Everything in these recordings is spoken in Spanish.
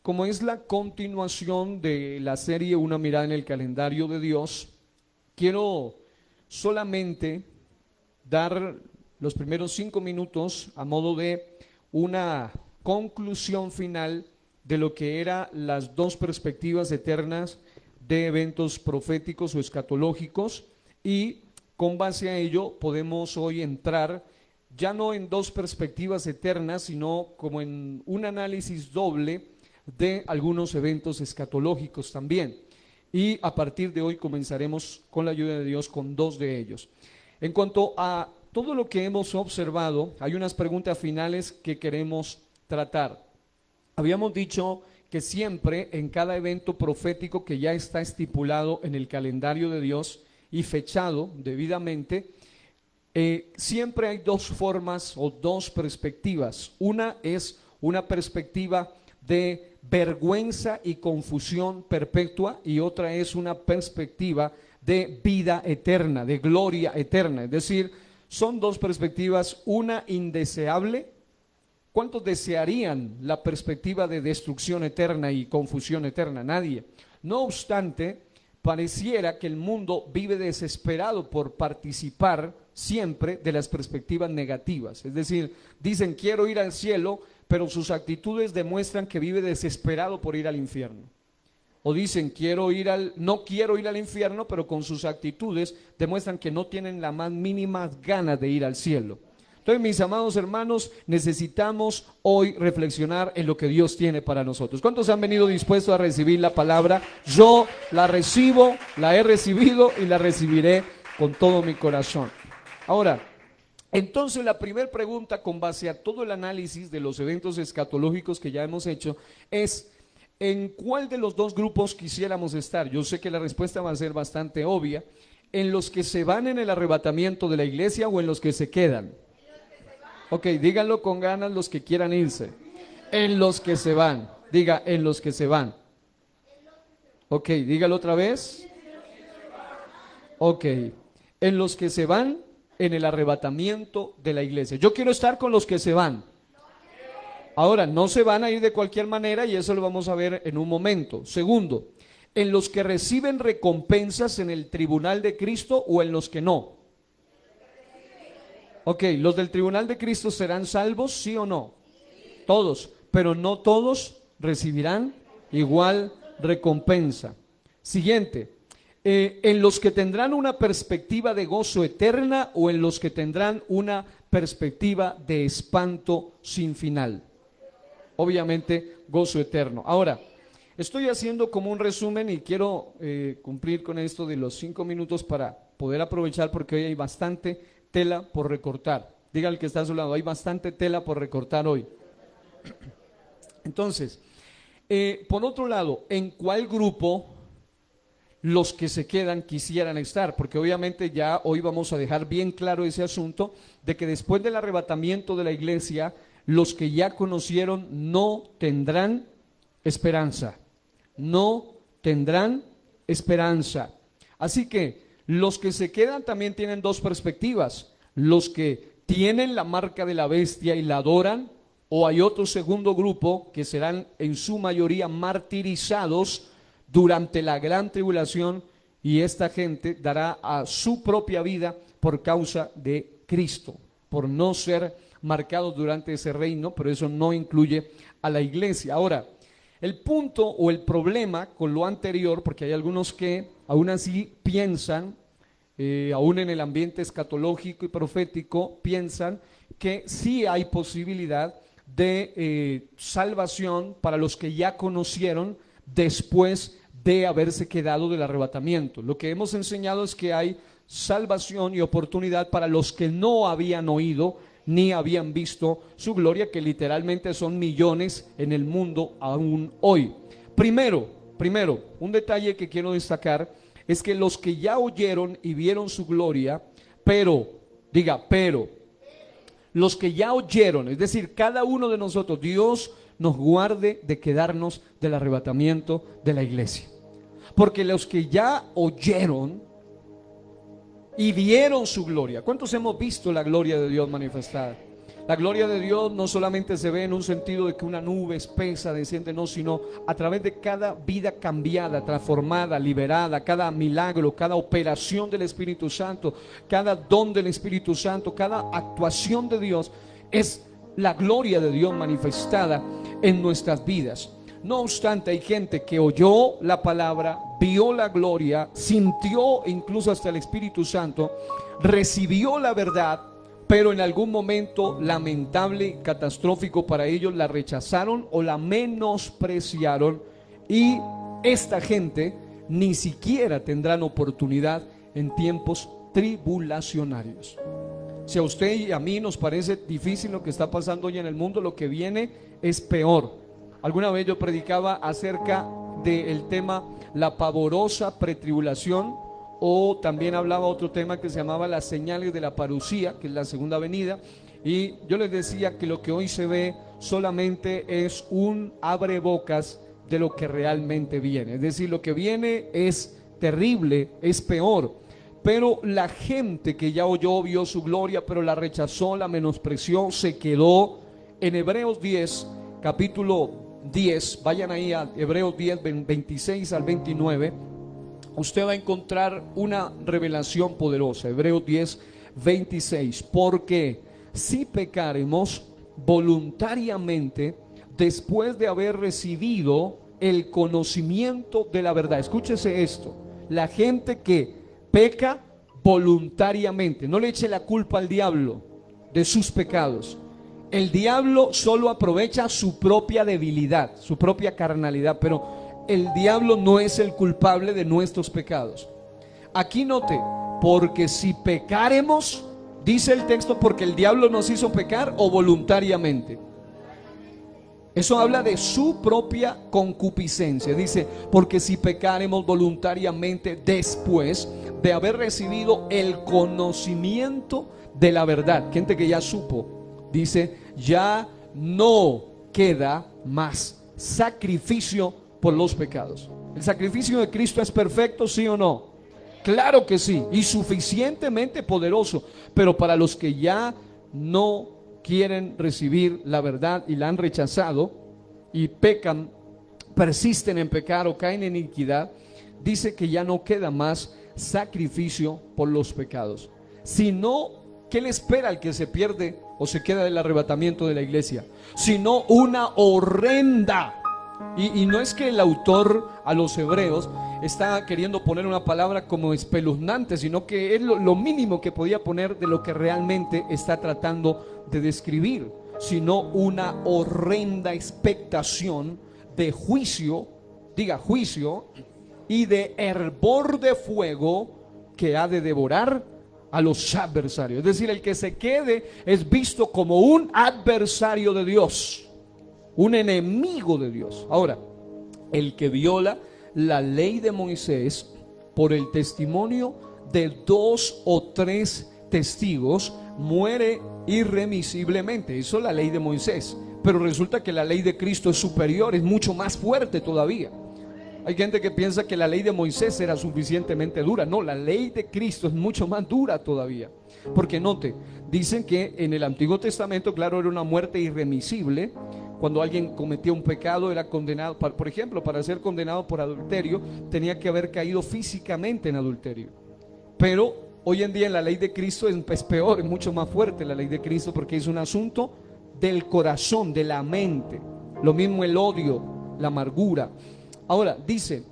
como es la continuación de la serie Una mirada en el calendario de Dios, quiero solamente dar los primeros 5 minutos a modo de una conclusión final de lo que eran las dos perspectivas eternas de eventos proféticos o escatológicos, y con base a ello podemos hoy entrar ya no en dos perspectivas eternas, sino como en un análisis doble de algunos eventos escatológicos también. Y a partir de hoy comenzaremos con la ayuda de Dios con dos de ellos. En cuanto a todo lo que hemos observado, hay unas preguntas finales que queremos tratar. Habíamos dicho que siempre en cada evento profético que ya está estipulado en el calendario de Dios y fechado debidamente, siempre hay dos formas o dos perspectivas. Una es una perspectiva de vergüenza y confusión perpetua, y otra es una perspectiva de vida eterna, de gloria eterna. Es decir, son dos perspectivas, una indeseable. ¿Cuántos desearían la perspectiva de destrucción eterna y confusión eterna? Nadie. No obstante, pareciera que el mundo vive desesperado por participar siempre de las perspectivas negativas. Es decir, dicen quiero ir al cielo, pero sus actitudes demuestran que vive desesperado por ir al infierno. O dicen no quiero ir al infierno, pero con sus actitudes demuestran que no tienen la más mínima ganas de ir al cielo. Entonces, mis amados hermanos, necesitamos hoy reflexionar en lo que Dios tiene para nosotros. ¿Cuántos han venido dispuestos a recibir la palabra? Yo la recibo, la he recibido y la recibiré con todo mi corazón. Ahora, entonces la primera pregunta, con base a todo el análisis de los eventos escatológicos que ya hemos hecho, es ¿en cuál de los dos grupos quisiéramos estar? Yo sé que la respuesta va a ser bastante obvia. ¿En los que se van en el arrebatamiento de la iglesia o en los que se quedan? Ok, díganlo con ganas los que quieran irse. En los que se van. Diga, en los que se van. Ok, dígalo otra vez. Ok, en los que se van en el arrebatamiento de la iglesia. Yo quiero estar con los que se van. Ahora, no se van a ir de cualquier manera, y eso lo vamos a ver en un momento. Segundo, en los que reciben recompensas en el tribunal de Cristo o en los que no. Ok, ¿los del tribunal de Cristo serán salvos, sí o no? Todos, pero no todos recibirán igual recompensa. Siguiente, ¿en los que tendrán una perspectiva de gozo eterna o en los que tendrán una perspectiva de espanto sin final? Obviamente, gozo eterno. Ahora, estoy haciendo como un resumen y quiero cumplir con esto de los 5 minutos para poder aprovechar, porque hoy hay bastante tela por recortar. Diga al que está a su lado, hay bastante tela por recortar hoy. Entonces, por otro lado, ¿en cuál grupo los que se quedan quisieran estar? Porque obviamente ya hoy vamos a dejar bien claro ese asunto de que después del arrebatamiento de la iglesia, los que ya conocieron no tendrán esperanza. No tendrán esperanza. Así que los que se quedan también tienen dos perspectivas: los que tienen la marca de la bestia y la adoran, o hay otro segundo grupo que serán en su mayoría martirizados durante la gran tribulación, y esta gente dará a su propia vida por causa de Cristo, por no ser marcados durante ese reino, pero eso no incluye a la iglesia. Ahora, el punto o el problema con lo anterior, porque hay algunos que aún así piensan, aún en el ambiente escatológico y profético, piensan que sí hay posibilidad de salvación para los que ya conocieron después de haberse quedado del arrebatamiento. Lo que hemos enseñado es que hay salvación y oportunidad para los que no habían oído ni habían visto su gloria, que literalmente son millones en el mundo aún hoy. Primero, un detalle que quiero destacar es que los que ya oyeron y vieron su gloria, pero los que ya oyeron, es decir, cada uno de nosotros, Dios nos guarde de quedarnos del arrebatamiento de la iglesia. Porque los que ya oyeron y vieron su gloria, ¿cuántos hemos visto la gloria de Dios manifestada? La gloria de Dios no solamente se ve en un sentido de que una nube espesa desciende, no, sino a través de cada vida cambiada, transformada, liberada, cada milagro, cada operación del Espíritu Santo, cada don del Espíritu Santo, cada actuación de Dios, es la gloria de Dios manifestada en nuestras vidas. No obstante, hay gente que oyó la palabra, vio la gloria, sintió incluso hasta el Espíritu Santo, recibió la verdad, pero en algún momento lamentable y catastrófico para ellos la rechazaron o la menospreciaron, y esta gente ni siquiera tendrán oportunidad en tiempos tribulacionarios. Si a usted y a mí nos parece difícil lo que está pasando hoy en el mundo, lo que viene es peor. Alguna vez yo predicaba acerca del tema la pavorosa pretribulación, o también hablaba otro tema que se llamaba las señales de la parucía, que es la segunda venida, y yo les decía que lo que hoy se ve solamente es un abrebocas de lo que realmente viene. Es decir, lo que viene es terrible, es peor, pero la gente que ya oyó, vio su gloria, pero la rechazó, la menospreció, se quedó. En Hebreos 10, capítulo 10, vayan ahí a Hebreos 10, 26 al 29, usted va a encontrar una revelación poderosa. Hebreos 10, 26, porque si pecaremos voluntariamente después de haber recibido el conocimiento de la verdad. Escúchese esto: la gente que peca voluntariamente, no le eche la culpa al diablo de sus pecados. El diablo solo aprovecha su propia debilidad, su propia carnalidad, pero el diablo no es el culpable de nuestros pecados. Aquí note, porque si pecaremos, dice el texto, porque el diablo nos hizo pecar, o voluntariamente. Eso habla de su propia concupiscencia. Dice, porque si pecaremos voluntariamente después de haber recibido el conocimiento de la verdad. Gente que ya supo, dice, ya no queda más sacrificio por los pecados. ¿El sacrificio de Cristo es perfecto, sí o no? Claro que sí, y suficientemente poderoso. Pero para los que ya no quieren recibir la verdad y la han rechazado y pecan, persisten en pecar o caen en iniquidad, dice que ya no queda más sacrificio por los pecados. Sino, ¿qué le espera al que se pierde o se queda del arrebatamiento de la iglesia? Sino una horrenda. Y no es que el autor a los hebreos está queriendo poner una palabra como espeluznante, sino que es lo mínimo que podía poner de lo que realmente está tratando de describir, sino una horrenda expectación de juicio, diga juicio, y de hervor de fuego que ha de devorar a los adversarios. Es decir, el que se quede es visto como un adversario de Dios, un enemigo de Dios. Ahora, el que viola la ley de Moisés por el testimonio de 2 o 3 testigos muere irremisiblemente. Eso es la ley de Moisés. Pero resulta que la ley de Cristo es superior, es mucho más fuerte todavía. Hay gente que piensa que la ley de Moisés era suficientemente dura. No, la ley de Cristo es mucho más dura todavía. Porque note, dicen que en el Antiguo Testamento, claro, era una muerte irremisible. Cuando alguien cometía un pecado, era condenado, por ejemplo, para ser condenado por adulterio, tenía que haber caído físicamente en adulterio. Pero hoy en día en la ley de Cristo es peor, es mucho más fuerte la ley de Cristo, porque es un asunto del corazón, de la mente. Lo mismo el odio, la amargura. Ahora dice,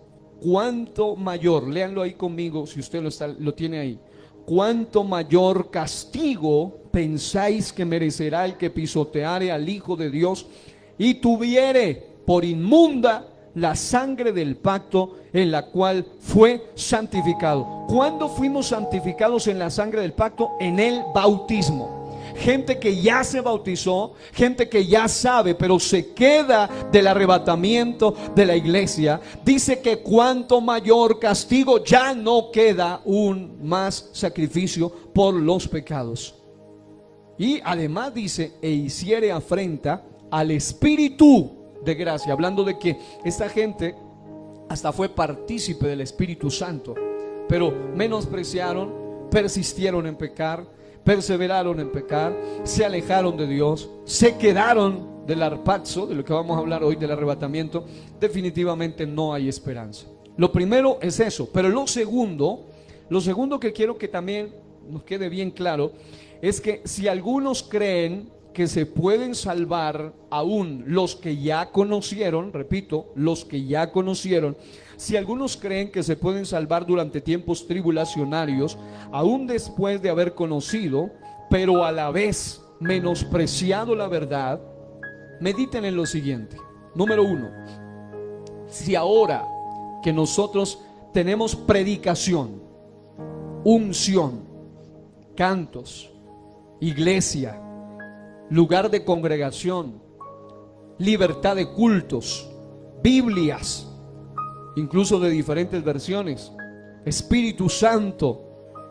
cuánto mayor, léanlo ahí conmigo si usted lo tiene ahí. Cuánto mayor castigo pensáis que merecerá el que pisoteare al Hijo de Dios y tuviere por inmunda la sangre del pacto en la cual fue santificado. ¿Cuándo fuimos santificados en la sangre del pacto? En el bautismo. Gente que ya se bautizó, gente que ya sabe, pero se queda del arrebatamiento de la iglesia. Dice que cuanto mayor castigo, ya no queda un más sacrificio por los pecados. Y además dice, e hiciere afrenta al Espíritu de gracia, hablando de que esta gente hasta fue partícipe del Espíritu Santo, pero menospreciaron, persistieron en pecar, perseveraron en pecar, se alejaron de Dios, se quedaron del arpazo, de lo que vamos a hablar hoy, del arrebatamiento, definitivamente no hay esperanza. Lo primero es eso, pero lo segundo que quiero que también nos quede bien claro, es que si algunos creen que se pueden salvar aún los que ya conocieron, repito, los que ya conocieron, si algunos creen que se pueden salvar durante tiempos tribulacionarios, aún después de haber conocido, pero a la vez menospreciado la verdad, mediten en lo siguiente. Número 1, si ahora que nosotros tenemos predicación, unción, cantos, iglesia, lugar de congregación, libertad de cultos, Biblias, incluso de diferentes versiones, Espíritu Santo,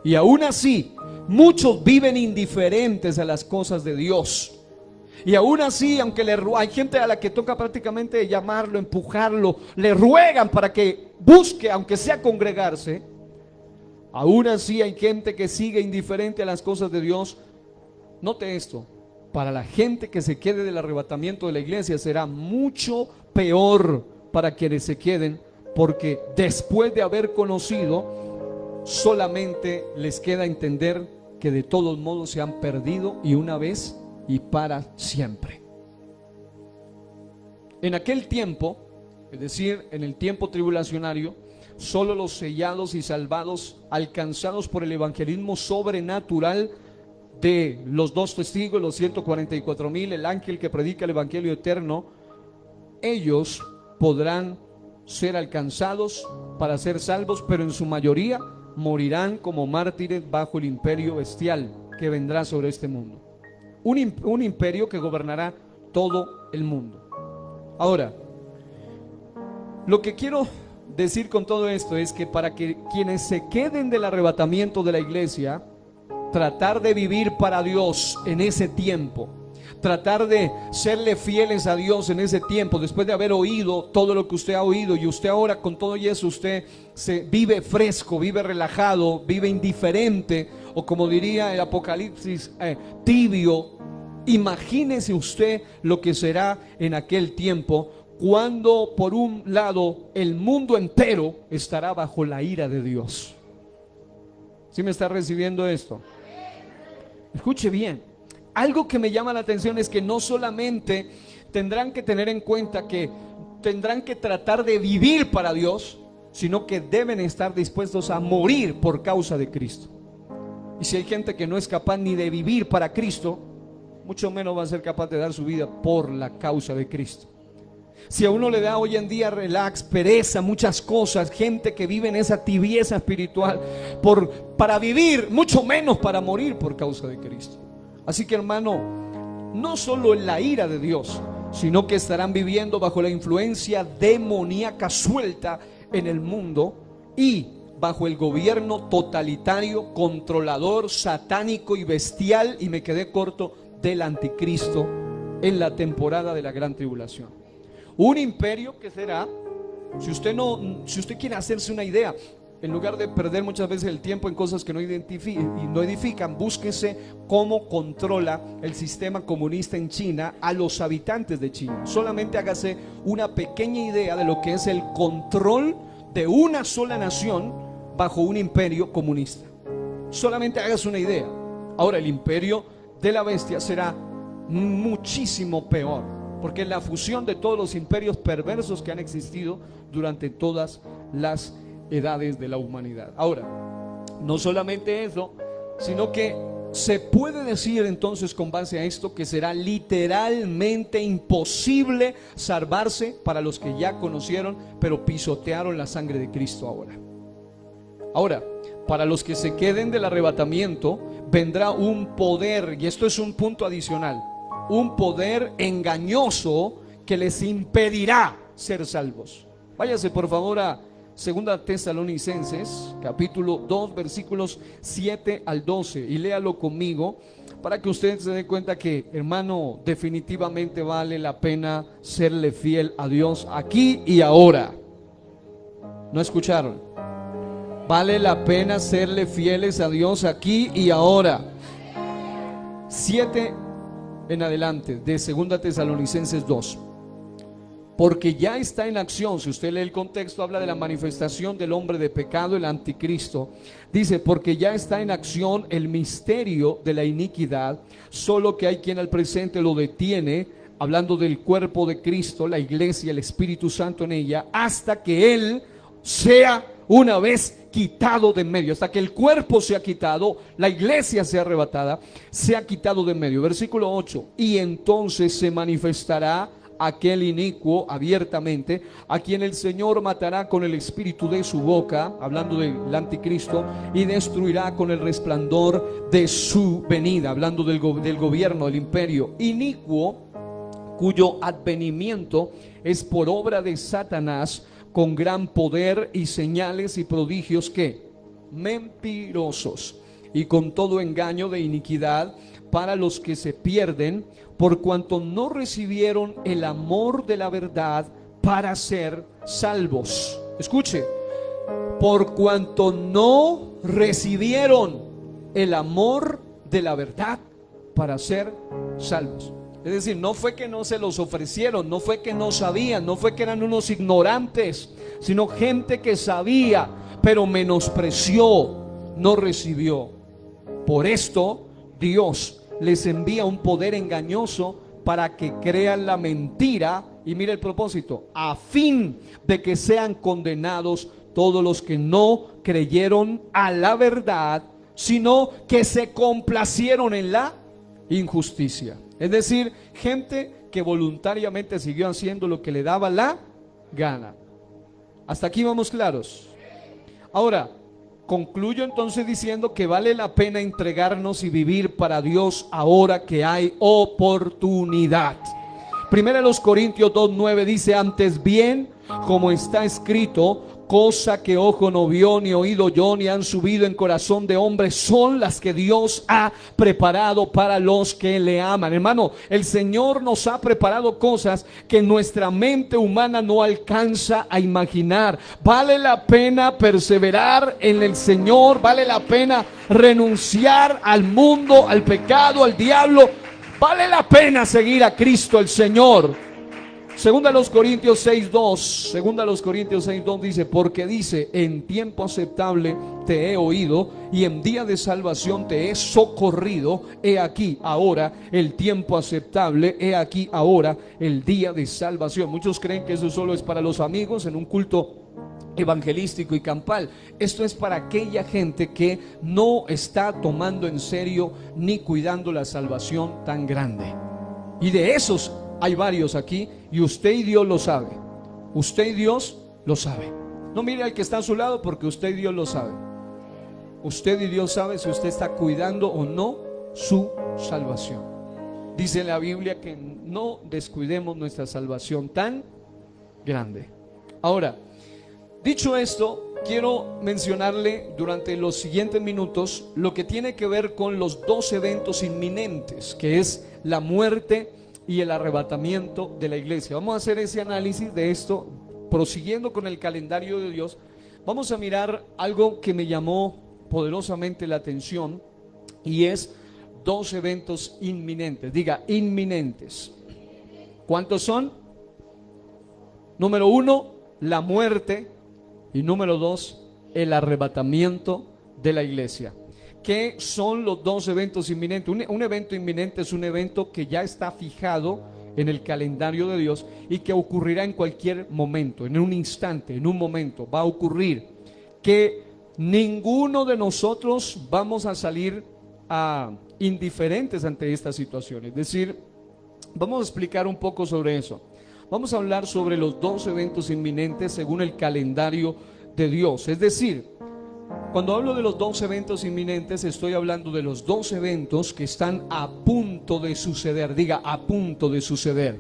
y aún así muchos viven indiferentes a las cosas de Dios. Y aún así, aunque hay gente a la que toca prácticamente llamarlo, empujarlo, le ruegan para que busque, aunque sea congregarse, aún así hay gente que sigue indiferente a las cosas de Dios. Note esto, para la gente que se quede del arrebatamiento de la iglesia será mucho peor para quienes se queden, porque después de haber conocido, solamente les queda entender que de todos modos se han perdido, y una vez y para siempre. En aquel tiempo, es decir, en el tiempo tribulacionario, solo los sellados y salvados, alcanzados por el evangelismo sobrenatural de los 2 testigos, los 144,000, el ángel que predica el evangelio eterno, ellos podrán ser alcanzados para ser salvos, pero en su mayoría morirán como mártires bajo el imperio bestial que vendrá sobre este mundo. Un imperio que gobernará todo el mundo. Ahora, lo que quiero decir con todo esto es que para que quienes se queden del arrebatamiento de la iglesia, tratar de vivir para Dios en ese tiempo, tratar de serle fieles a Dios en ese tiempo, después de haber oído todo lo que usted ha oído, y usted ahora con todo y eso usted se vive fresco, vive relajado, vive indiferente, o como diría el Apocalipsis, tibio. Imagínese usted lo que será en aquel tiempo, cuando por un lado el mundo entero estará bajo la ira de Dios. ¿Sí me está recibiendo esto? Escuche bien, algo que me llama la atención es que no solamente tendrán que tener en cuenta que tendrán que tratar de vivir para Dios, sino que deben estar dispuestos a morir por causa de Cristo. Y si hay gente que no es capaz ni de vivir para Cristo, mucho menos va a ser capaz de dar su vida por la causa de Cristo. Si a uno le da hoy en día relax, pereza, muchas cosas, gente que vive en esa tibieza espiritual para vivir, mucho menos para morir por causa de Cristo. Así que, hermano, no solo en la ira de Dios, sino que estarán viviendo bajo la influencia demoníaca suelta en el mundo y bajo el gobierno totalitario, controlador, satánico y bestial, y me quedé corto, del anticristo en la temporada de la gran tribulación. Un imperio que será, si usted quiere hacerse una idea, en lugar de perder muchas veces el tiempo en cosas que no edifican, búsquese cómo controla el sistema comunista en China a los habitantes de China. Solamente hágase una pequeña idea de lo que es el control de una sola nación bajo un imperio comunista. Solamente hágase una idea. Ahora, el imperio de la bestia será muchísimo peor, porque es la fusión de todos los imperios perversos que han existido durante todas las edades de la humanidad. Ahora, no solamente eso, sino que se puede decir entonces con base a esto que será literalmente imposible salvarse para los que ya conocieron, pero pisotearon la sangre de Cristo ahora. Ahora, para los que se queden del arrebatamiento, vendrá un poder, y esto es un punto adicional, un poder engañoso que les impedirá ser salvos. Váyase por favor a 2 Tesalonicenses, capítulo 2, versículos 7 al 12, y léalo conmigo para que usted se dé cuenta que, hermano, definitivamente vale la pena serle fiel a Dios aquí y ahora. ¿No escucharon? Vale la pena serle fieles a Dios aquí y ahora. 7 en adelante, de 2 Tesalonicenses 2. Porque ya está en acción, si usted lee el contexto, habla de la manifestación del hombre de pecado, el anticristo. Dice, porque ya está en acción el misterio de la iniquidad, solo que hay quien al presente lo detiene, hablando del cuerpo de Cristo, la iglesia, el Espíritu Santo en ella, hasta que Él sea una vez quitado de en medio, hasta que el cuerpo sea quitado, la iglesia sea arrebatada, sea quitado de en medio. Versículo 8, y entonces se manifestará aquel inicuo abiertamente, a quien el Señor matará con el espíritu de su boca, hablando del anticristo, y destruirá con el resplandor de su venida, hablando del gobierno, del imperio. Inicuo, cuyo advenimiento es por obra de Satanás, con gran poder y señales y prodigios que mentirosos, y con todo engaño de iniquidad para los que se pierden, por cuanto no recibieron el amor de la verdad para ser salvos. Escuche, por cuanto no recibieron el amor de la verdad para ser salvos. Es decir, no fue que no se los ofrecieron, no fue que no sabían, no fue que eran unos ignorantes, sino gente que sabía, pero menospreció, no recibió. Por esto, Dios les envía un poder engañoso para que crean la mentira, y mire el propósito, a fin de que sean condenados todos los que no creyeron a la verdad, sino que se complacieron en la injusticia. Es decir, gente que voluntariamente siguió haciendo lo que le daba la gana. Hasta aquí vamos claros. Ahora, concluyo entonces diciendo que vale la pena entregarnos y vivir para Dios ahora que hay oportunidad. Primera los Corintios 2:9 dice, antes bien, como está escrito, cosa que ojo no vio, ni oído oyó, ni han subido en corazón de hombre, son las que Dios ha preparado para los que le aman. Hermano, el Señor nos ha preparado cosas que nuestra mente humana no alcanza a imaginar. Vale la pena perseverar en el Señor, vale la pena renunciar al mundo, al pecado, al diablo. Vale la pena seguir a Cristo el Señor. Segunda a los Corintios 6:2 dice, porque dice, en tiempo aceptable te he oído y en día de salvación te he socorrido. He aquí ahora el tiempo aceptable, he aquí ahora el día de salvación. Muchos creen que eso solo es para los amigos en un culto evangelístico y campal. Esto es para aquella gente que no está tomando en serio ni cuidando la salvación tan grande. Y de esos hay varios aquí, y usted y Dios lo sabe. Usted y Dios lo sabe. No mire al que está a su lado, porque usted y Dios lo sabe. Usted y Dios sabe si usted está cuidando o no su salvación. Dice la Biblia que no descuidemos nuestra salvación tan grande. Ahora, dicho esto, quiero mencionarle durante los siguientes minutos lo que tiene que ver con los dos eventos inminentes, que es la muerte y el arrebatamiento de la iglesia. Vamos a hacer ese análisis de esto, prosiguiendo con el calendario de Dios. Vamos a mirar algo que me llamó poderosamente la atención, y es dos eventos inminentes. Diga, inminentes. ¿Cuántos son? Número 1, la muerte, y número 2, el arrebatamiento de la iglesia. ¿Qué son los dos eventos inminentes? Un evento inminente es un evento que ya está fijado en el calendario de Dios y que ocurrirá en cualquier momento, en un instante, en un momento. Va a ocurrir que ninguno de nosotros vamos a salir indiferentes ante esta situación. Es decir, vamos a explicar un poco sobre eso. Vamos a hablar sobre los dos eventos inminentes según el calendario de Dios. Es decir, cuando hablo de los dos eventos inminentes, estoy hablando de los dos eventos que están a punto de suceder. Diga, a punto de suceder.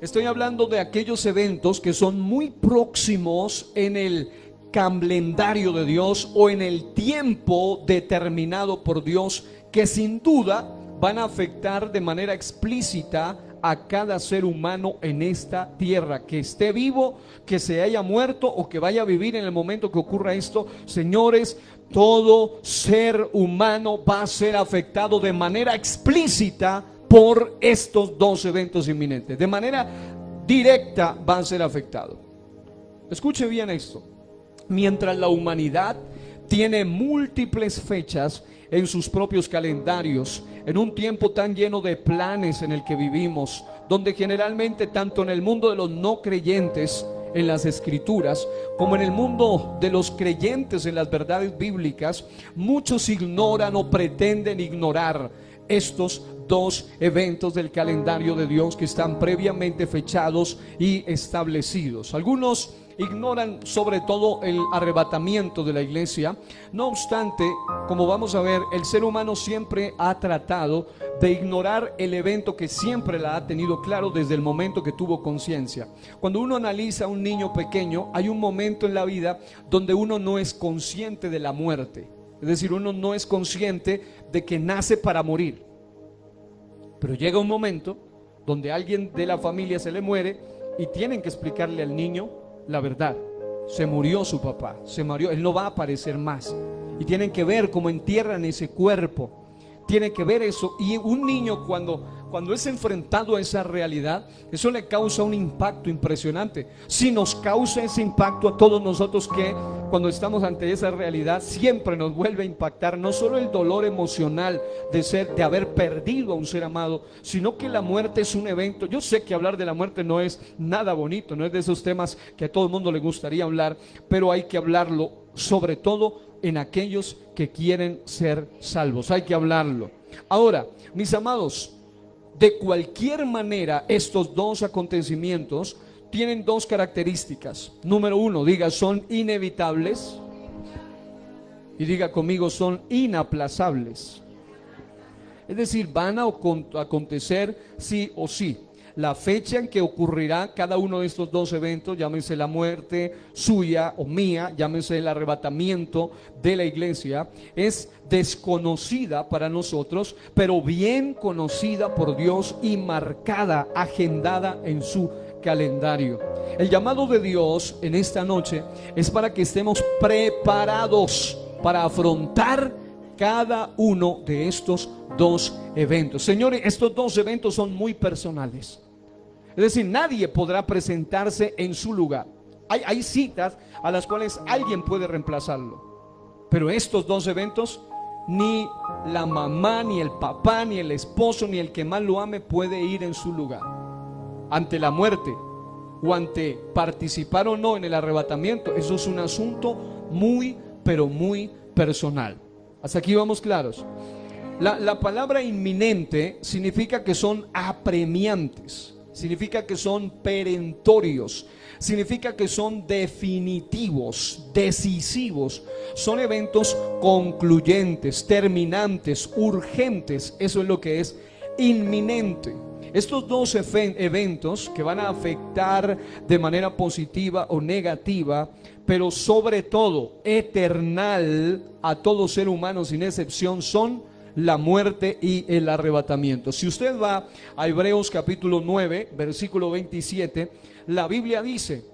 Estoy hablando de aquellos eventos que son muy próximos en el calendario de Dios o en el tiempo determinado por Dios, que sin duda van a afectar de manera explícita a cada ser humano en esta tierra, que esté vivo, que se haya muerto o que vaya a vivir en el momento que ocurra esto. Señores, todo ser humano va a ser afectado de manera explícita por estos dos eventos inminentes. De manera directa va a ser afectado. Escuche bien esto. Mientras la humanidad tiene múltiples fechas en sus propios calendarios, en un tiempo tan lleno de planes en el que vivimos, donde generalmente tanto en el mundo de los no creyentes en las escrituras como en el mundo de los creyentes en las verdades bíblicas, muchos ignoran o pretenden ignorar estos dos eventos del calendario de Dios que están previamente fechados y establecidos. Algunos ignoran sobre todo el arrebatamiento de la iglesia. No obstante, como vamos a ver, el ser humano siempre ha tratado de ignorar el evento que siempre la ha tenido claro desde el momento que tuvo conciencia. Cuando uno analiza a un niño pequeño, hay un momento en la vida donde uno no es consciente de la muerte. Es decir, uno no es consciente de que nace para morir. Pero llega un momento donde a alguien de la familia se le muere y tienen que explicarle al niño la verdad. Se murió su papá, se murió, él no va a aparecer más. Y tienen que ver cómo entierran ese cuerpo. Tienen que ver eso. Y un niño cuando es enfrentado a esa realidad, eso le causa un impacto impresionante. Si nos causa ese impacto a todos nosotros, que cuando estamos ante esa realidad siempre nos vuelve a impactar no solo el dolor emocional de haber perdido a un ser amado, sino que la muerte es un evento. Yo sé que hablar de la muerte no es nada bonito, no es de esos temas que a todo el mundo le gustaría hablar, pero hay que hablarlo, sobre todo en aquellos que quieren ser salvos. Hay que hablarlo. Ahora, mis amados, de cualquier manera, estos dos acontecimientos tienen dos características. Número uno, diga, son inevitables. Y diga conmigo, son inaplazables. Es decir, van a acontecer sí o sí. La fecha en que ocurrirá cada uno de estos dos eventos, llámese la muerte suya o mía, llámese el arrebatamiento de la iglesia, es desconocida para nosotros, pero bien conocida por Dios y marcada, agendada en su calendario. El llamado de Dios en esta noche es para que estemos preparados para afrontar cada uno de estos dos eventos. Señores, estos dos eventos son muy personales. Es decir, nadie podrá presentarse en su lugar. Hay citas a las cuales alguien puede reemplazarlo, pero estos dos eventos, ni la mamá, ni el papá, ni el esposo, ni el que más lo ame puede ir en su lugar. Ante la muerte o ante participar o no en el arrebatamiento, eso es un asunto muy, pero muy personal. Hasta aquí vamos claros. La palabra inminente significa que son apremiantes, significa que son perentorios, significa que son definitivos, decisivos. Son eventos concluyentes, terminantes, urgentes. Eso es lo que es inminente. Estos dos eventos que van a afectar de manera positiva o negativa, pero sobre todo eternal a todo ser humano sin excepción, son la muerte y el arrebatamiento. Si usted va a Hebreos capítulo 9, versículo 27, la Biblia dice: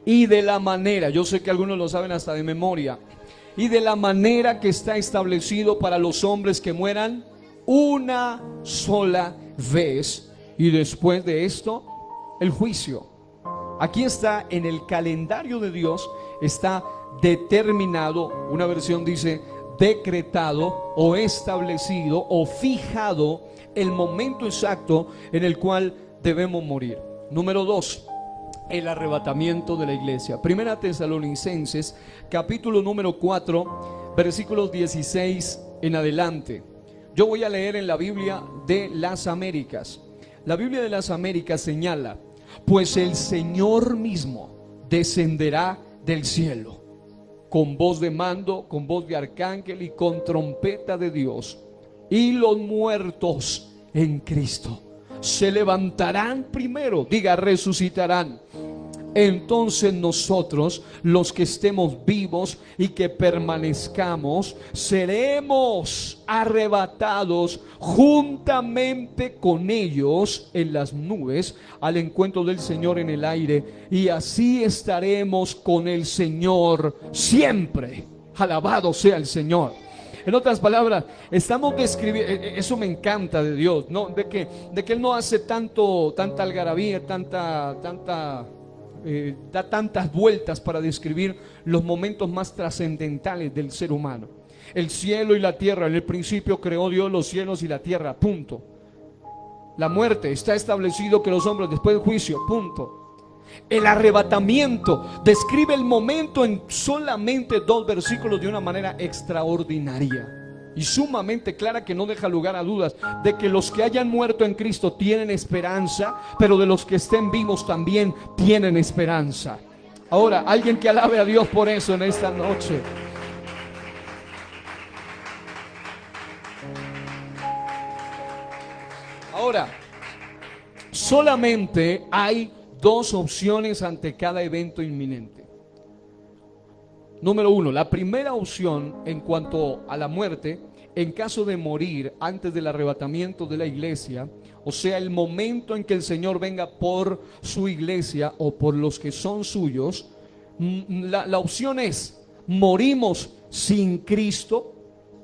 y de la manera, yo sé que algunos lo saben hasta de memoria, y de la manera que está establecido para los hombres que mueran una sola vez, y después de esto el juicio. Aquí está, en el calendario de Dios está determinado. Una versión dice decretado o establecido o fijado el momento exacto en el cual debemos morir. Número 2, el arrebatamiento de la iglesia. Primera Tesalonicenses capítulo número 4, versículos 16 en adelante. Yo voy a leer en la Biblia de las Américas. La Biblia de las Américas señala: pues el Señor mismo descenderá del cielo con voz de mando, con voz de arcángel y con trompeta de Dios, y los muertos en Cristo se levantarán primero, diga resucitarán. entonces nosotros, los que estemos vivos y que permanezcamos, seremos arrebatados juntamente con ellos en las nubes al encuentro del Señor en el aire, y así estaremos con el Señor siempre. Alabado sea el Señor. En otras palabras, estamos describiendo, eso me encanta de Dios, ¿no? De que Él no hace tanta algarabía, da tantas vueltas para describir los momentos más trascendentales del ser humano. El cielo y la tierra, en el principio creó Dios los cielos y la tierra, punto. La muerte, está establecido que los hombres después del juicio, punto. El arrebatamiento describe el momento en solamente 2 versículos de una manera extraordinaria y sumamente clara, que no deja lugar a dudas de que los que hayan muerto en Cristo tienen esperanza, pero de los que estén vivos también tienen esperanza. Ahora, alguien que alabe a Dios por eso en esta noche. Ahora, solamente hay 2 opciones ante cada evento inminente. Número 1, la primera opción en cuanto a la muerte, en caso de morir antes del arrebatamiento de la iglesia, o sea, el momento en que el Señor venga por su iglesia o por los que son suyos, la opción es: morimos sin Cristo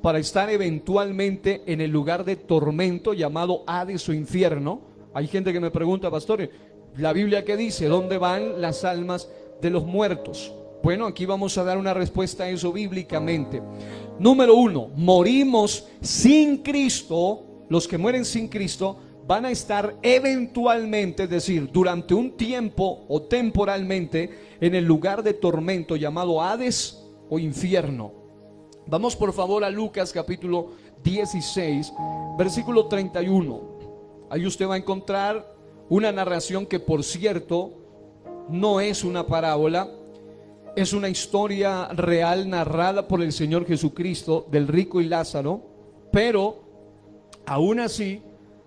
para estar eventualmente en el lugar de tormento llamado Hades o infierno. Hay gente que me pregunta: pastor, ¿la Biblia qué dice? ¿Dónde van las almas de los muertos? Bueno, aquí vamos a dar una respuesta a eso bíblicamente. Número 1, morimos sin Cristo. Los que mueren sin Cristo van a estar eventualmente, es decir, durante un tiempo o temporalmente, en el lugar de tormento llamado Hades o infierno. Vamos por favor a Lucas capítulo 16, versículo 31. Ahí usted va a encontrar una narración que, por cierto, no es una parábola, es una historia real narrada por el Señor Jesucristo del rico y Lázaro. Pero aún así,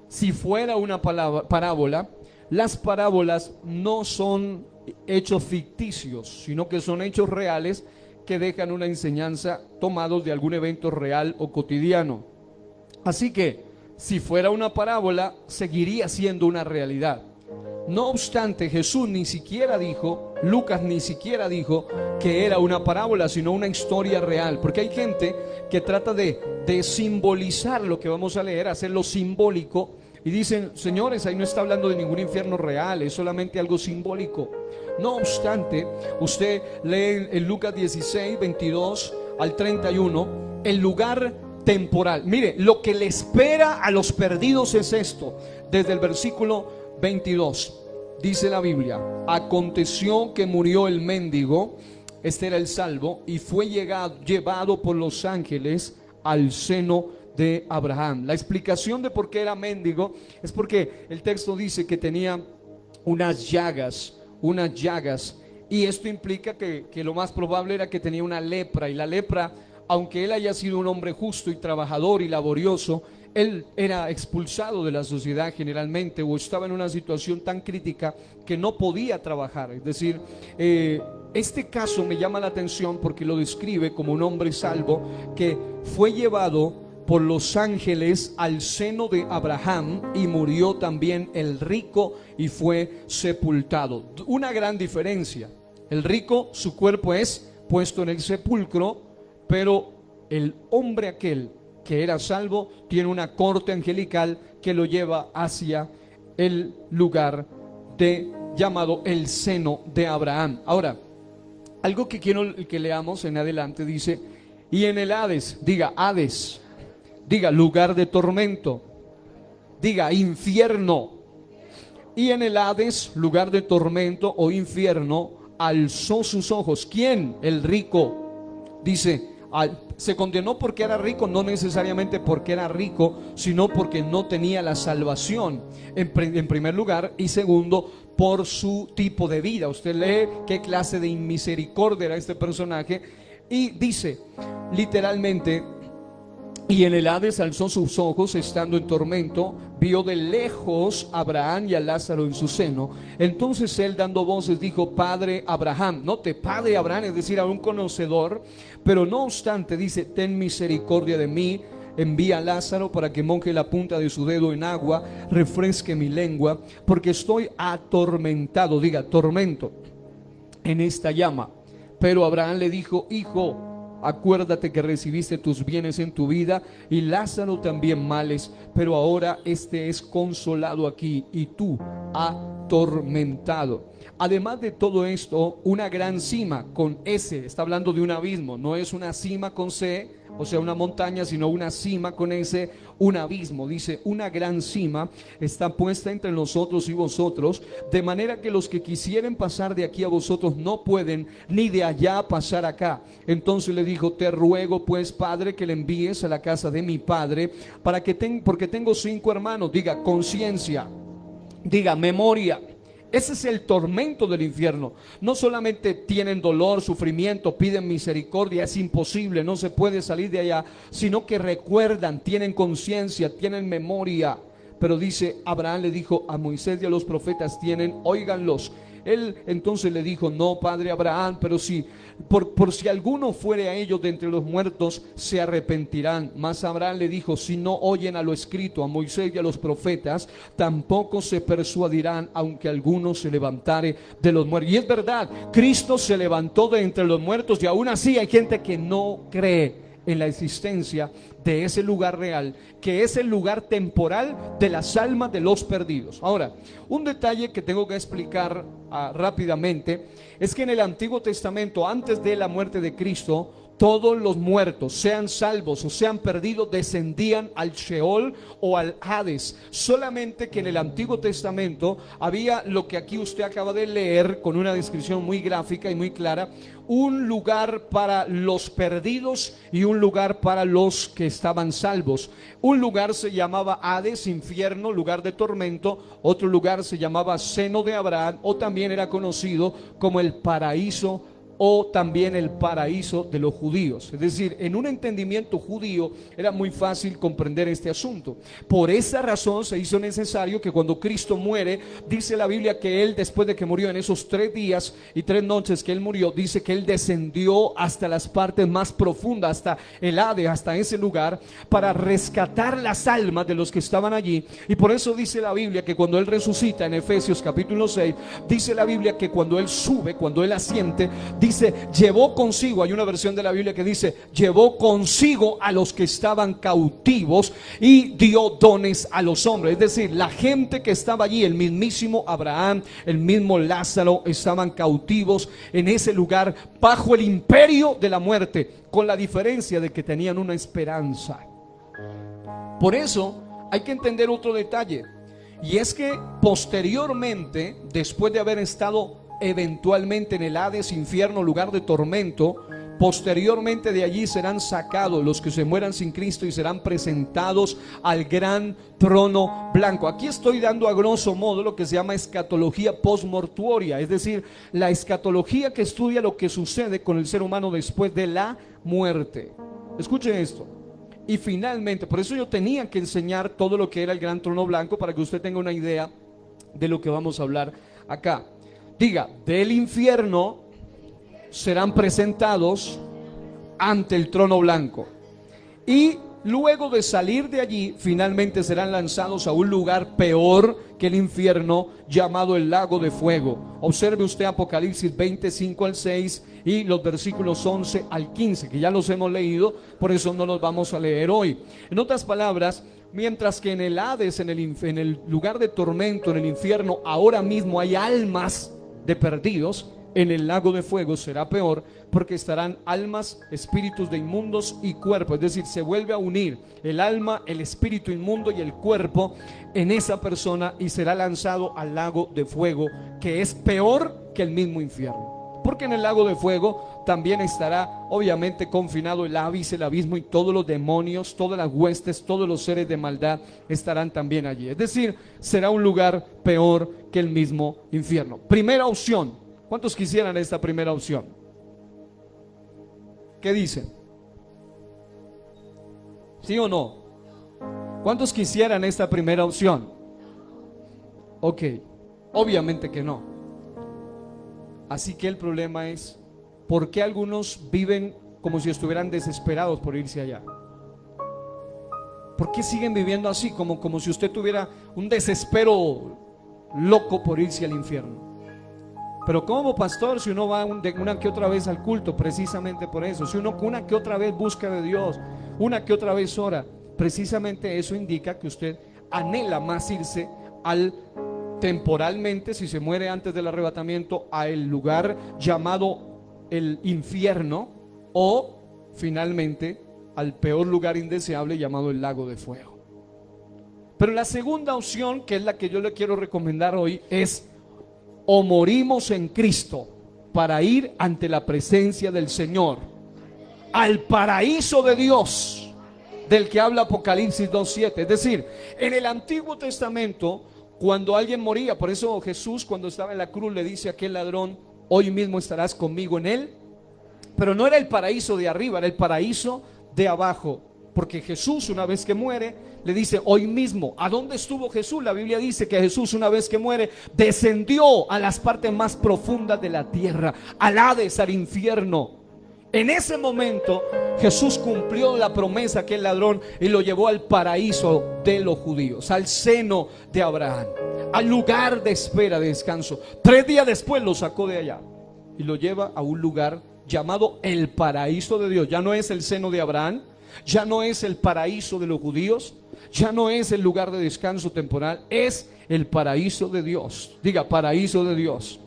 si fuera una parábola, las parábolas no son hechos ficticios, sino que son hechos reales que dejan una enseñanza tomados de algún evento real o cotidiano. Así que, si fuera una parábola, seguiría siendo una realidad. No obstante, Jesús ni siquiera dijo, Lucas ni siquiera dijo que era una parábola, sino una historia real. Porque hay gente que trata de simbolizar lo que vamos a leer, hacerlo simbólico, y dicen: señores, ahí no está hablando de ningún infierno real, es solamente algo simbólico. No obstante, usted lee en Lucas 16, 22 al 31, el lugar temporal. Mire, lo que le espera a los perdidos es esto. Desde el versículo 22 dice la Biblia: aconteció que murió el mendigo, este era el salvo, y fue llevado por los ángeles al seno de Abraham. La explicación de por qué era mendigo es porque el texto dice que tenía unas llagas, y esto implica que lo más probable era que tenía una lepra, y la lepra, aunque él haya sido un hombre justo y trabajador y laborioso, él era expulsado de la sociedad generalmente, o estaba en una situación tan crítica que no podía trabajar. Es decir, este caso me llama la atención porque lo describe como un hombre salvo que fue llevado por los ángeles al seno de Abraham, y murió también el rico y fue sepultado. Una gran diferencia: el rico, su cuerpo es puesto en el sepulcro, pero el hombre aquel que era salvo tiene una corte angelical que lo lleva hacia el lugar llamado el seno de Abraham. Ahora, algo que quiero que leamos en adelante dice: y en el Hades, diga Hades, diga lugar de tormento, diga infierno. Y en el Hades, lugar de tormento o infierno, alzó sus ojos. ¿Quién? El rico. Dice, se condenó porque era rico, no necesariamente porque era rico, sino porque no tenía la salvación, en primer lugar, y segundo, por su tipo de vida. Usted lee qué clase de inmisericordia era este personaje, y dice literalmente: Y en el Hades alzó sus ojos, estando en tormento, vio de lejos a Abraham y a Lázaro en su seno. Entonces él, dando voces, dijo: Padre Abraham. Note, Padre Abraham, es decir, a un conocedor. Pero no obstante, dice: ten misericordia de mí, envía a Lázaro para que moje la punta de su dedo en agua, refresque mi lengua, porque estoy atormentado, diga, tormento, en esta llama. Pero Abraham le dijo: hijo, acuérdate que recibiste tus bienes en tu vida, y Lázaro también males, pero ahora este es consolado aquí y tú atormentado. Además de todo esto, una gran cima con S, está hablando de un abismo, no es una cima con C, o sea, una montaña, sino una cima con S, un abismo. Dice: una gran cima está puesta entre nosotros y vosotros, de manera que los que quisieren pasar de aquí a vosotros no pueden, ni de allá pasar acá. Entonces le dijo: te ruego pues, Padre, que le envíes a la casa de mi padre, porque tengo 5 hermanos. Diga, conciencia. Diga, memoria. Ese es el tormento del infierno. No solamente tienen dolor, sufrimiento, piden misericordia, es imposible, no se puede salir de allá, sino que recuerdan, tienen conciencia, tienen memoria. Pero dice, Abraham le dijo: a Moisés y a los profetas tienen, óiganlos. Él entonces le dijo: no, padre Abraham, pero si por si alguno fuere a ellos de entre los muertos, se arrepentirán. Mas Abraham le dijo: si no oyen a lo escrito, a Moisés y a los profetas, tampoco se persuadirán, aunque alguno se levantare de los muertos. Y es verdad, Cristo se levantó de entre los muertos, y aún así hay gente que no cree en la existencia de ese lugar real, que es el lugar temporal de las almas de los perdidos. Ahora, un detalle que tengo que explicar rápidamente es que en el Antiguo Testamento, antes de la muerte de Cristo, todos los muertos, sean salvos o sean perdidos, descendían al Sheol o al Hades. Solamente que en el Antiguo Testamento había lo que aquí usted acaba de leer, con una descripción muy gráfica y muy clara: un lugar para los perdidos y un lugar para los que estaban salvos. Un lugar se llamaba Hades, infierno, lugar de tormento. Otro lugar se llamaba seno de Abraham, o también era conocido como el paraíso, o también el paraíso de los judíos. Es decir, en un entendimiento judío era muy fácil comprender este asunto. Por esa razón se hizo necesario que cuando Cristo muere, dice la Biblia que Él, después de que murió, en esos 3 días y 3 noches que Él murió, dice que Él descendió hasta las partes más profundas, hasta el Hades, hasta ese lugar, para rescatar las almas de los que estaban allí. Y por eso dice la Biblia que cuando Él resucita, en Efesios capítulo 6, dice la Biblia que cuando Él sube, cuando Él asciende, dice, llevó consigo, hay una versión de la Biblia que dice, llevó consigo a los que estaban cautivos y dio dones a los hombres. Es decir, la gente que estaba allí, el mismísimo Abraham, el mismo Lázaro, estaban cautivos en ese lugar bajo el imperio de la muerte, con la diferencia de que tenían una esperanza. Por eso hay que entender otro detalle, y es que posteriormente, después de haber estado eventualmente en el Hades, infierno, lugar de tormento, posteriormente de allí serán sacados los que se mueran sin Cristo y serán presentados al gran trono blanco. Aquí estoy dando a grosso modo lo que se llama escatología postmortuoria, es decir, la escatología que estudia lo que sucede con el ser humano después de la muerte. Escuchen esto. Y finalmente, por eso yo tenía que enseñar todo lo que era el gran trono blanco, para que usted tenga una idea de lo que vamos a hablar acá. Diga, del infierno serán presentados ante el trono blanco, y luego de salir de allí, finalmente serán lanzados a un lugar peor que el infierno, llamado el lago de fuego. Observe usted Apocalipsis 25 al 6 y los versículos 11 al 15, que ya los hemos leído, por eso no los vamos a leer hoy. En otras palabras, mientras que en el Hades, en el lugar de tormento, en el infierno, ahora mismo hay almas de perdidos, en el lago de fuego será peor, porque estarán almas, espíritus de inmundos y cuerpo. Es decir, se vuelve a unir el alma, el espíritu inmundo y el cuerpo en esa persona, y será lanzado al lago de fuego, que es peor que el mismo infierno. Porque en el lago de fuego también estará obviamente confinado el Hades, el abismo, y todos los demonios, todas las huestes, todos los seres de maldad estarán también allí. Es decir, será un lugar peor que el mismo infierno. Primera opción. ¿Cuántos quisieran esta primera opción? ¿Qué dicen? ¿Sí o no? ¿Cuántos quisieran esta primera opción? Ok, obviamente que no. Así que el problema es, ¿por qué algunos viven como si estuvieran desesperados por irse allá? ¿Por qué siguen viviendo así? Como si usted tuviera un desespero loco por irse al infierno. Pero como pastor, si uno va una que otra vez al culto, precisamente por eso, si uno una que otra vez busca de Dios, una que otra vez ora, precisamente eso indica que usted anhela más irse al temporalmente, si se muere antes del arrebatamiento, a el lugar llamado el infierno, o finalmente al peor lugar indeseable llamado el lago de fuego. Pero la segunda opción, que es la que yo le quiero recomendar hoy, es: o morimos en Cristo para ir ante la presencia del Señor, al paraíso de Dios, del que habla Apocalipsis 2:7. Es decir, en el Antiguo Testamento, cuando alguien moría, por eso Jesús, cuando estaba en la cruz, le dice a aquel ladrón: hoy mismo estarás conmigo en él. Pero no era el paraíso de arriba, era el paraíso de abajo, porque Jesús, una vez que muere, le dice: hoy mismo. ¿A dónde estuvo Jesús? La Biblia dice que Jesús, una vez que muere, descendió a las partes más profundas de la tierra, al Hades, al infierno. En ese momento Jesús cumplió la promesa a aquel ladrón y lo llevó al paraíso de los judíos, al seno de Abraham, al lugar de espera, de descanso. 3 días después lo sacó de allá y lo lleva a un lugar llamado el paraíso de Dios. Ya no es el seno de Abraham, ya no es el paraíso de los judíos, ya no es el lugar de descanso temporal, es el paraíso de Dios. Diga: paraíso de Dios.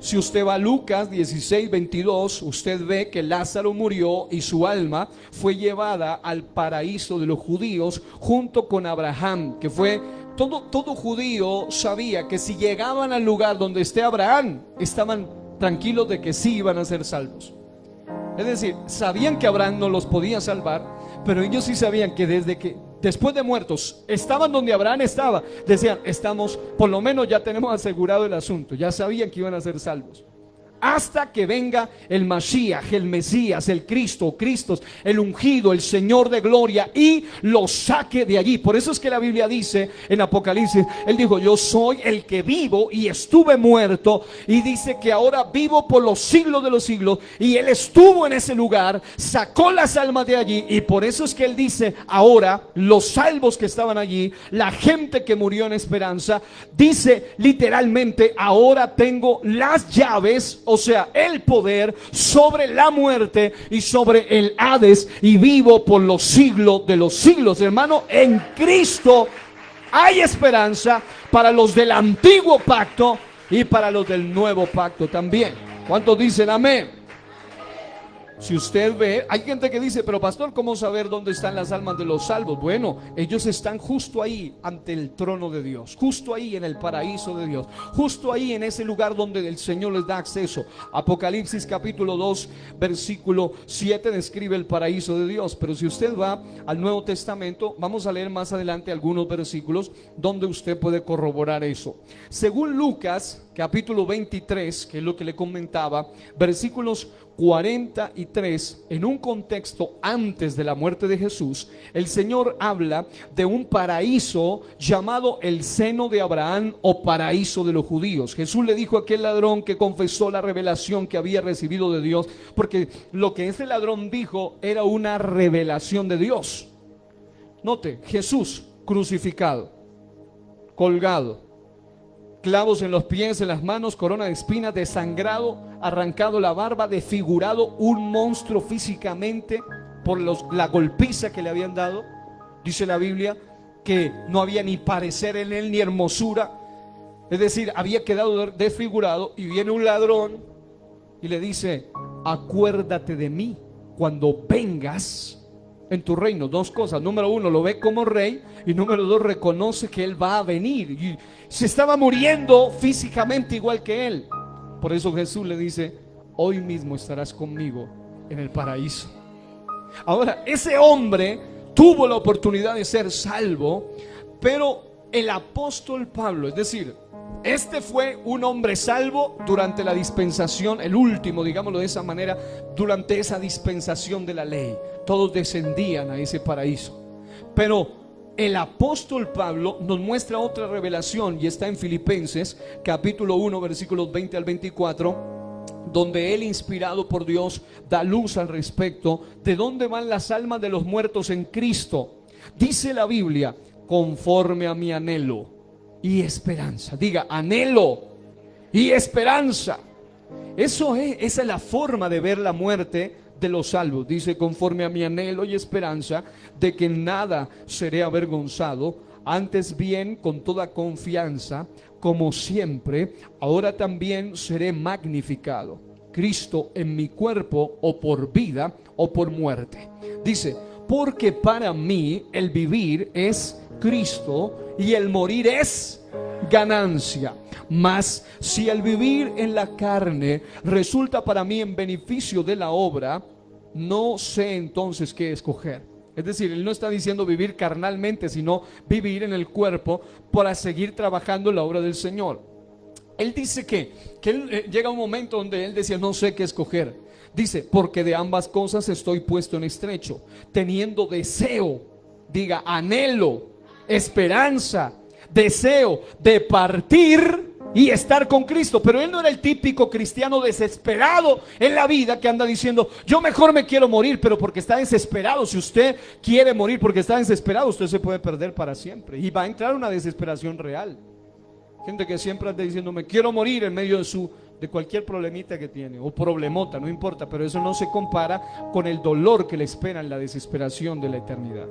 Si usted va a Lucas 16:22, usted ve que Lázaro murió y su alma fue llevada al paraíso de los judíos junto con Abraham, que fue todo judío sabía que si llegaban al lugar donde esté Abraham, estaban tranquilos de que sí iban a ser salvos. Es decir, sabían que Abraham no los podía salvar, pero ellos sí sabían que después de muertos estaban donde Abraham estaba. Decían: estamos, por lo menos ya tenemos asegurado el asunto. Ya sabían que iban a ser salvos. Hasta que venga el Mashiach, el Mesías, el Cristo, el ungido, el Señor de gloria, y los saque de allí. Por eso es que la Biblia dice en Apocalipsis, Él dijo: yo soy el que vivo y estuve muerto, y dice que ahora vivo por los siglos de los siglos. Y Él estuvo en ese lugar, sacó las almas de allí, y por eso es que Él dice: ahora los salvos que estaban allí, la gente que murió en esperanza, dice literalmente: ahora tengo las llaves, o sea, el poder sobre la muerte y sobre el Hades, y vivo por los siglos de los siglos. Hermano, en Cristo hay esperanza para los del antiguo pacto y para los del nuevo pacto también. ¿Cuántos dicen amén? Si usted ve, hay gente que dice: pero pastor, ¿cómo saber dónde están las almas de los salvos? Bueno, ellos están justo ahí ante el trono de Dios, justo ahí en el paraíso de Dios, justo ahí en ese lugar donde el Señor les da acceso. Apocalipsis capítulo 2 versículo 7 describe el paraíso de Dios. Pero si usted va al Nuevo Testamento, vamos a leer más adelante algunos versículos donde usted puede corroborar eso. Según Lucas capítulo 23, que es lo que le comentaba, versículos 43, en un contexto antes de la muerte de Jesús, el Señor habla de un paraíso llamado el seno de Abraham, o paraíso de los judíos. Jesús le dijo a aquel ladrón que confesó la revelación que había recibido de Dios, porque lo que ese ladrón dijo era una revelación de Dios. Note, Jesús crucificado, colgado, clavos en los pies, en las manos, corona de espinas, desangrado, arrancado la barba, desfigurado, un monstruo físicamente por la golpiza que le habían dado. Dice la Biblia que no había ni parecer en él ni hermosura, es decir, había quedado desfigurado. Y viene un ladrón y le dice: acuérdate de mí cuando vengas en tu reino. Dos cosas: número uno, lo ve como rey, y número dos, reconoce que él va a venir, y se estaba muriendo físicamente igual que él. Por eso Jesús le dice: hoy mismo estarás conmigo en el paraíso. Ahora, ese hombre tuvo la oportunidad de ser salvo, pero el apóstol Pablo, es decir, Este fue un hombre salvo durante la dispensación, el último, digámoslo de esa manera, durante esa dispensación de la ley. Todos descendían a ese paraíso. Pero el apóstol Pablo nos muestra otra revelación, y está en Filipenses capítulo 1 versículos 20 al 24, donde él, inspirado por Dios, da luz al respecto de dónde van las almas de los muertos en Cristo. Dice la Biblia: conforme a mi anhelo y esperanza. Diga, anhelo y esperanza. Esa es la forma de ver la muerte de los salvos. Dice: conforme a mi anhelo y esperanza de que nada seré avergonzado, antes bien con toda confianza, como siempre, ahora también seré magnificado, Cristo en mi cuerpo, o por vida o por muerte. Dice: porque para mí el vivir es Cristo y el morir es ganancia. Mas si el vivir en la carne resulta para mí en beneficio de la obra, no sé entonces qué escoger. Es decir, él no está diciendo vivir carnalmente, sino vivir en el cuerpo para seguir trabajando en la obra del Señor. Él dice que llega un momento donde él decía: no sé qué escoger. Dice: porque de ambas cosas estoy puesto en estrecho, teniendo deseo, diga, anhelo, esperanza, deseo de partir y estar con Cristo. Pero él no era el típico cristiano desesperado en la vida que anda diciendo: yo mejor me quiero morir, pero porque está desesperado. Si usted quiere morir porque está desesperado, usted se puede perder para siempre y va a entrar una desesperación real. Gente que siempre anda diciendo: me quiero morir, en medio de cualquier problemita que tiene, o problemota, no importa, pero eso no se compara con el dolor que le espera en la desesperación de la eternidad.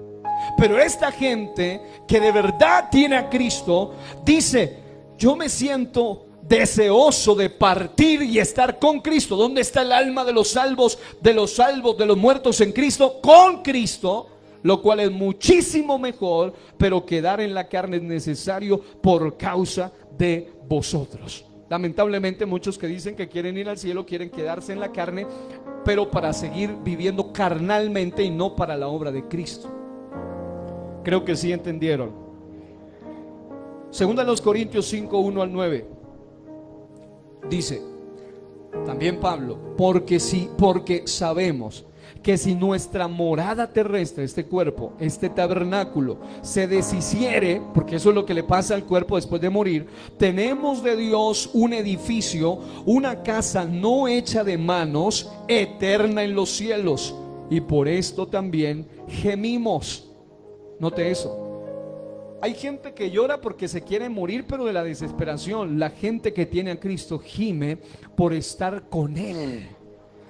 Pero esta gente que de verdad tiene a Cristo dice: yo me siento deseoso de partir y estar con Cristo. ¿Dónde está el alma de los salvos, de los muertos en Cristo? Con Cristo, lo cual es muchísimo mejor, pero quedar en la carne es necesario por causa de vosotros. Lamentablemente, muchos que dicen que quieren ir al cielo quieren quedarse en la carne, pero para seguir viviendo carnalmente y no para la obra de Cristo. Creo que sí entendieron. Segunda de los Corintios 5, 1 al 9 dice también Pablo: porque sabemos que si nuestra morada terrestre, este cuerpo, este tabernáculo, se deshiciere, porque eso es lo que le pasa al cuerpo después de morir, tenemos de Dios un edificio, una casa no hecha de manos, eterna en los cielos, y por esto también gemimos. Note eso. Hay gente que llora porque se quiere morir, pero de la desesperación. La gente que tiene a Cristo gime por estar con Él.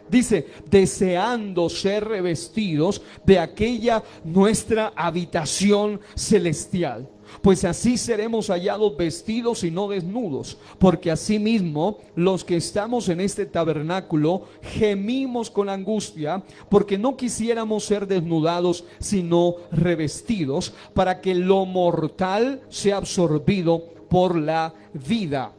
Dice: deseando ser revestidos de aquella nuestra habitación celestial, pues así seremos hallados vestidos y no desnudos, porque asimismo los que estamos en este tabernáculo gemimos con angustia, porque no quisiéramos ser desnudados, sino revestidos, para que lo mortal sea absorbido por la vida.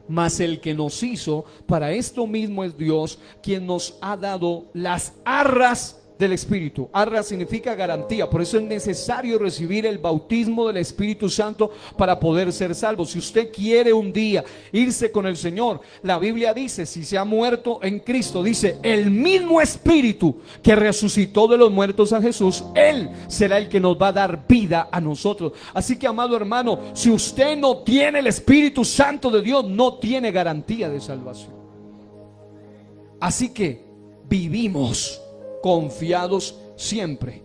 Mas el que nos hizo para esto mismo es Dios, quien nos ha dado las arras del Espíritu. Arra significa garantía. Por eso es necesario recibir el bautismo del Espíritu Santo para poder ser salvo. Si usted quiere un día irse con el Señor, la Biblia dice: si se ha muerto en Cristo, dice, el mismo Espíritu que resucitó de los muertos a Jesús, Él será el que nos va a dar vida a nosotros. Así que, amado hermano, si usted no tiene el Espíritu Santo de Dios, no tiene garantía de salvación. Así que vivimos confiados siempre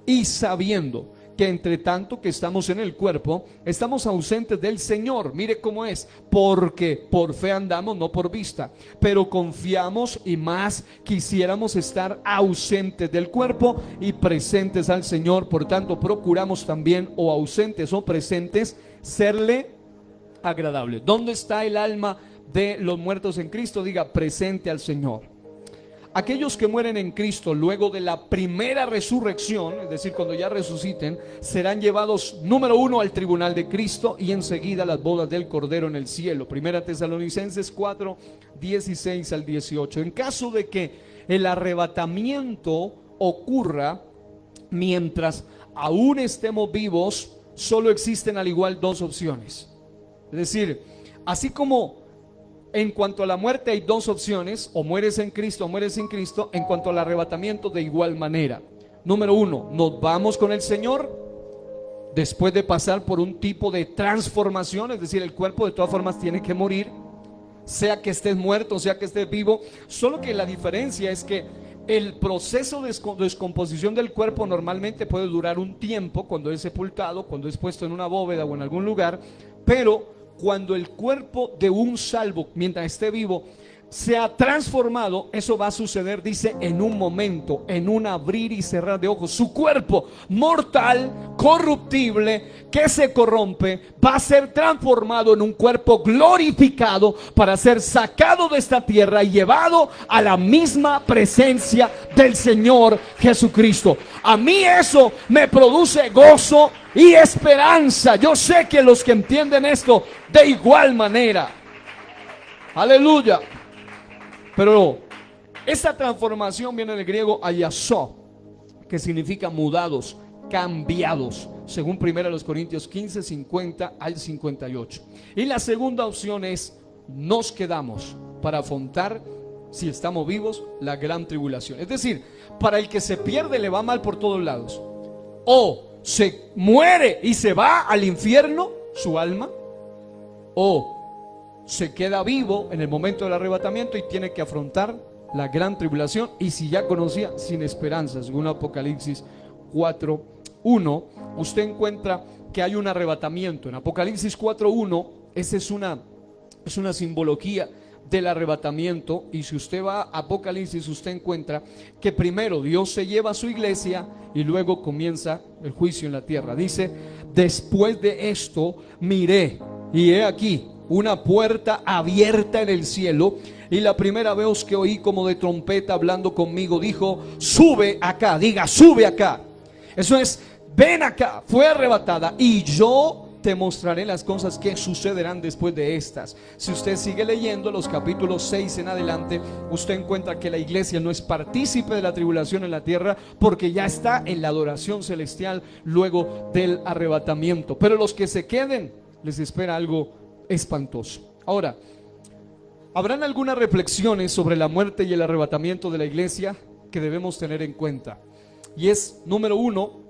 y sabiendo que entre tanto que estamos en el cuerpo, estamos ausentes del Señor. Mire cómo es: porque por fe andamos, no por vista, pero confiamos, y más quisiéramos estar ausentes del cuerpo y presentes al Señor. Por tanto, procuramos también, o ausentes o presentes, serle agradable. ¿Dónde está el alma de los muertos en Cristo? Diga: presente al Señor. Aquellos que mueren en Cristo luego de la primera resurrección, es decir, cuando ya resuciten, serán llevados, número uno, al tribunal de Cristo, y enseguida a las bodas del Cordero en el cielo. Primera Tesalonicenses 4, 16 al 18. En caso de que el arrebatamiento ocurra mientras aún estemos vivos, solo existen al igual dos opciones. Es decir, Así como en cuanto a la muerte hay dos opciones, o mueres en Cristo o mueres sin Cristo, en cuanto al arrebatamiento de igual manera. Número uno, nos vamos con el Señor después de pasar por un tipo de transformación, es decir, el cuerpo de todas formas tiene que morir, sea que estés muerto, sea que estés vivo, solo que la diferencia es que el proceso de descomposición del cuerpo normalmente puede durar un tiempo cuando es sepultado, cuando es puesto en una bóveda o en algún lugar, pero cuando el cuerpo de un salvo, mientras esté vivo, se ha transformado, eso va a suceder, dice, en un momento, en un abrir y cerrar de ojos. Su cuerpo mortal, corruptible, que se corrompe, va a ser transformado en un cuerpo glorificado para ser sacado de esta tierra y llevado a la misma presencia del Señor Jesucristo. A mí eso me produce gozo y esperanza. Yo sé que los que entienden esto de igual manera. Aleluya. Pero esta transformación viene del griego ayaso, que significa mudados, cambiados, según 1 Corintios 15, 50 al 58. Y la segunda opción es: nos quedamos para afrontar, si estamos vivos, la gran tribulación. Es decir, para el que se pierde le va mal por todos lados. O se muere y se va al infierno, su alma, o se queda vivo en el momento del arrebatamiento y tiene que afrontar la gran tribulación, y si ya conocía, sin esperanza. Según Apocalipsis 4:1, usted encuentra que hay un arrebatamiento. En Apocalipsis 4:1, esa es una simbología del arrebatamiento. Y si usted va a Apocalipsis, usted encuentra que primero Dios se lleva a su iglesia y luego comienza el juicio en la tierra. Dice: después de esto miré, y he aquí una puerta abierta en el cielo, y la primera voz que oí como de trompeta hablando conmigo dijo: sube acá. Diga: sube acá. Eso es, ven acá. Fue arrebatada, y yo te mostraré las cosas que sucederán después de estas. Si usted sigue leyendo los capítulos 6 en adelante, usted encuentra que la iglesia no es partícipe de la tribulación en la tierra, porque ya está en la adoración celestial luego del arrebatamiento. Pero los que se queden, les espera algo espantoso. Ahora, habrán algunas reflexiones sobre la muerte y el arrebatamiento de la iglesia que debemos tener en cuenta. Y es, número uno,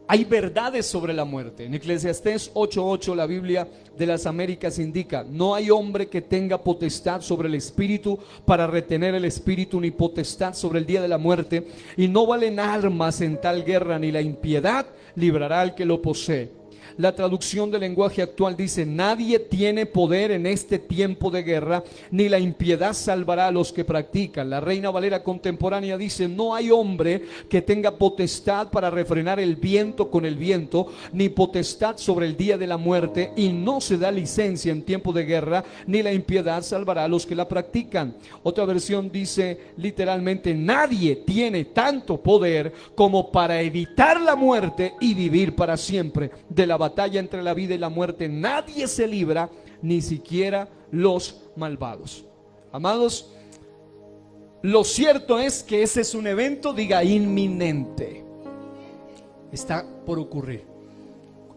hay verdades sobre la muerte. En Eclesiastés 8:8, la Biblia de las Américas indica: no hay hombre que tenga potestad sobre el espíritu para retener el espíritu, ni potestad sobre el día de la muerte, y no valen armas en tal guerra, ni la impiedad librará al que lo posee. La traducción del lenguaje actual dice: nadie tiene poder en este tiempo de guerra, ni la impiedad salvará a los que practican. La Reina Valera contemporánea dice: no hay hombre que tenga potestad para refrenar el viento con el viento, ni potestad sobre el día de la muerte, y no se da licencia en tiempo de guerra, ni la impiedad salvará a los que la practican. Otra versión dice literalmente: nadie tiene tanto poder como para evitar la muerte y vivir para siempre. De la batalla entre la vida y la muerte nadie se libra, ni siquiera los malvados. Amados, lo cierto es que ese es un evento, diga, inminente. Está por ocurrir.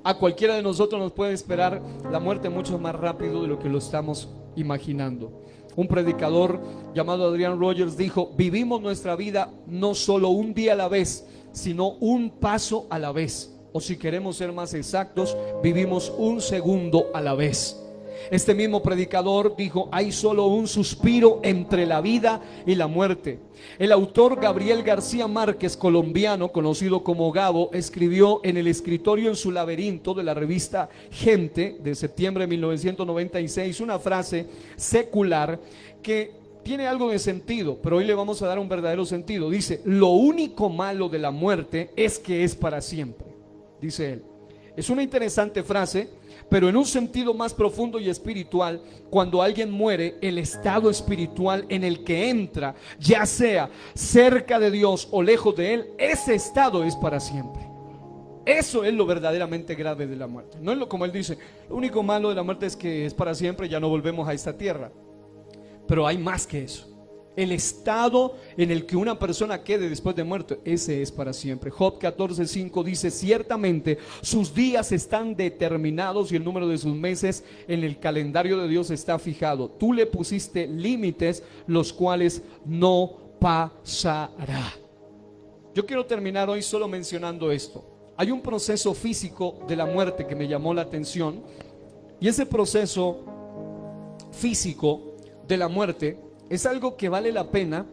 A cualquiera de nosotros nos puede esperar la muerte mucho más rápido de lo que lo estamos imaginando. Un predicador llamado Adrian Rogers dijo: vivimos nuestra vida no solo un día a la vez, sino un paso a la vez. O si queremos ser más exactos, vivimos un segundo a la vez. Este mismo predicador dijo: hay solo un suspiro entre la vida y la muerte. El autor Gabriel García Márquez, colombiano, conocido como Gabo, escribió en el escritorio en su laberinto de la revista Gente de septiembre de 1996 una frase secular que tiene algo de sentido, pero hoy le vamos a dar un verdadero sentido. Dice: lo único malo de la muerte es que es para siempre, dice él. Es una interesante frase, pero en un sentido más profundo y espiritual, cuando alguien muere, el estado espiritual en el que entra, ya sea cerca de Dios o lejos de Él, ese estado es para siempre. Eso es lo verdaderamente grave de la muerte. No es lo como él dice: lo único malo de la muerte es que es para siempre, ya no volvemos a esta tierra. Pero hay más que eso. El estado en el que una persona quede después de muerto, ese es para siempre. Job 14:5 dice: ciertamente sus días están determinados y el número de sus meses en el calendario de Dios está fijado. Tú le pusiste límites, los cuales no pasará. Yo quiero terminar hoy solo mencionando esto. Hay un proceso físico de la muerte que me llamó la atención, y ese proceso físico de la muerte es algo que vale la pena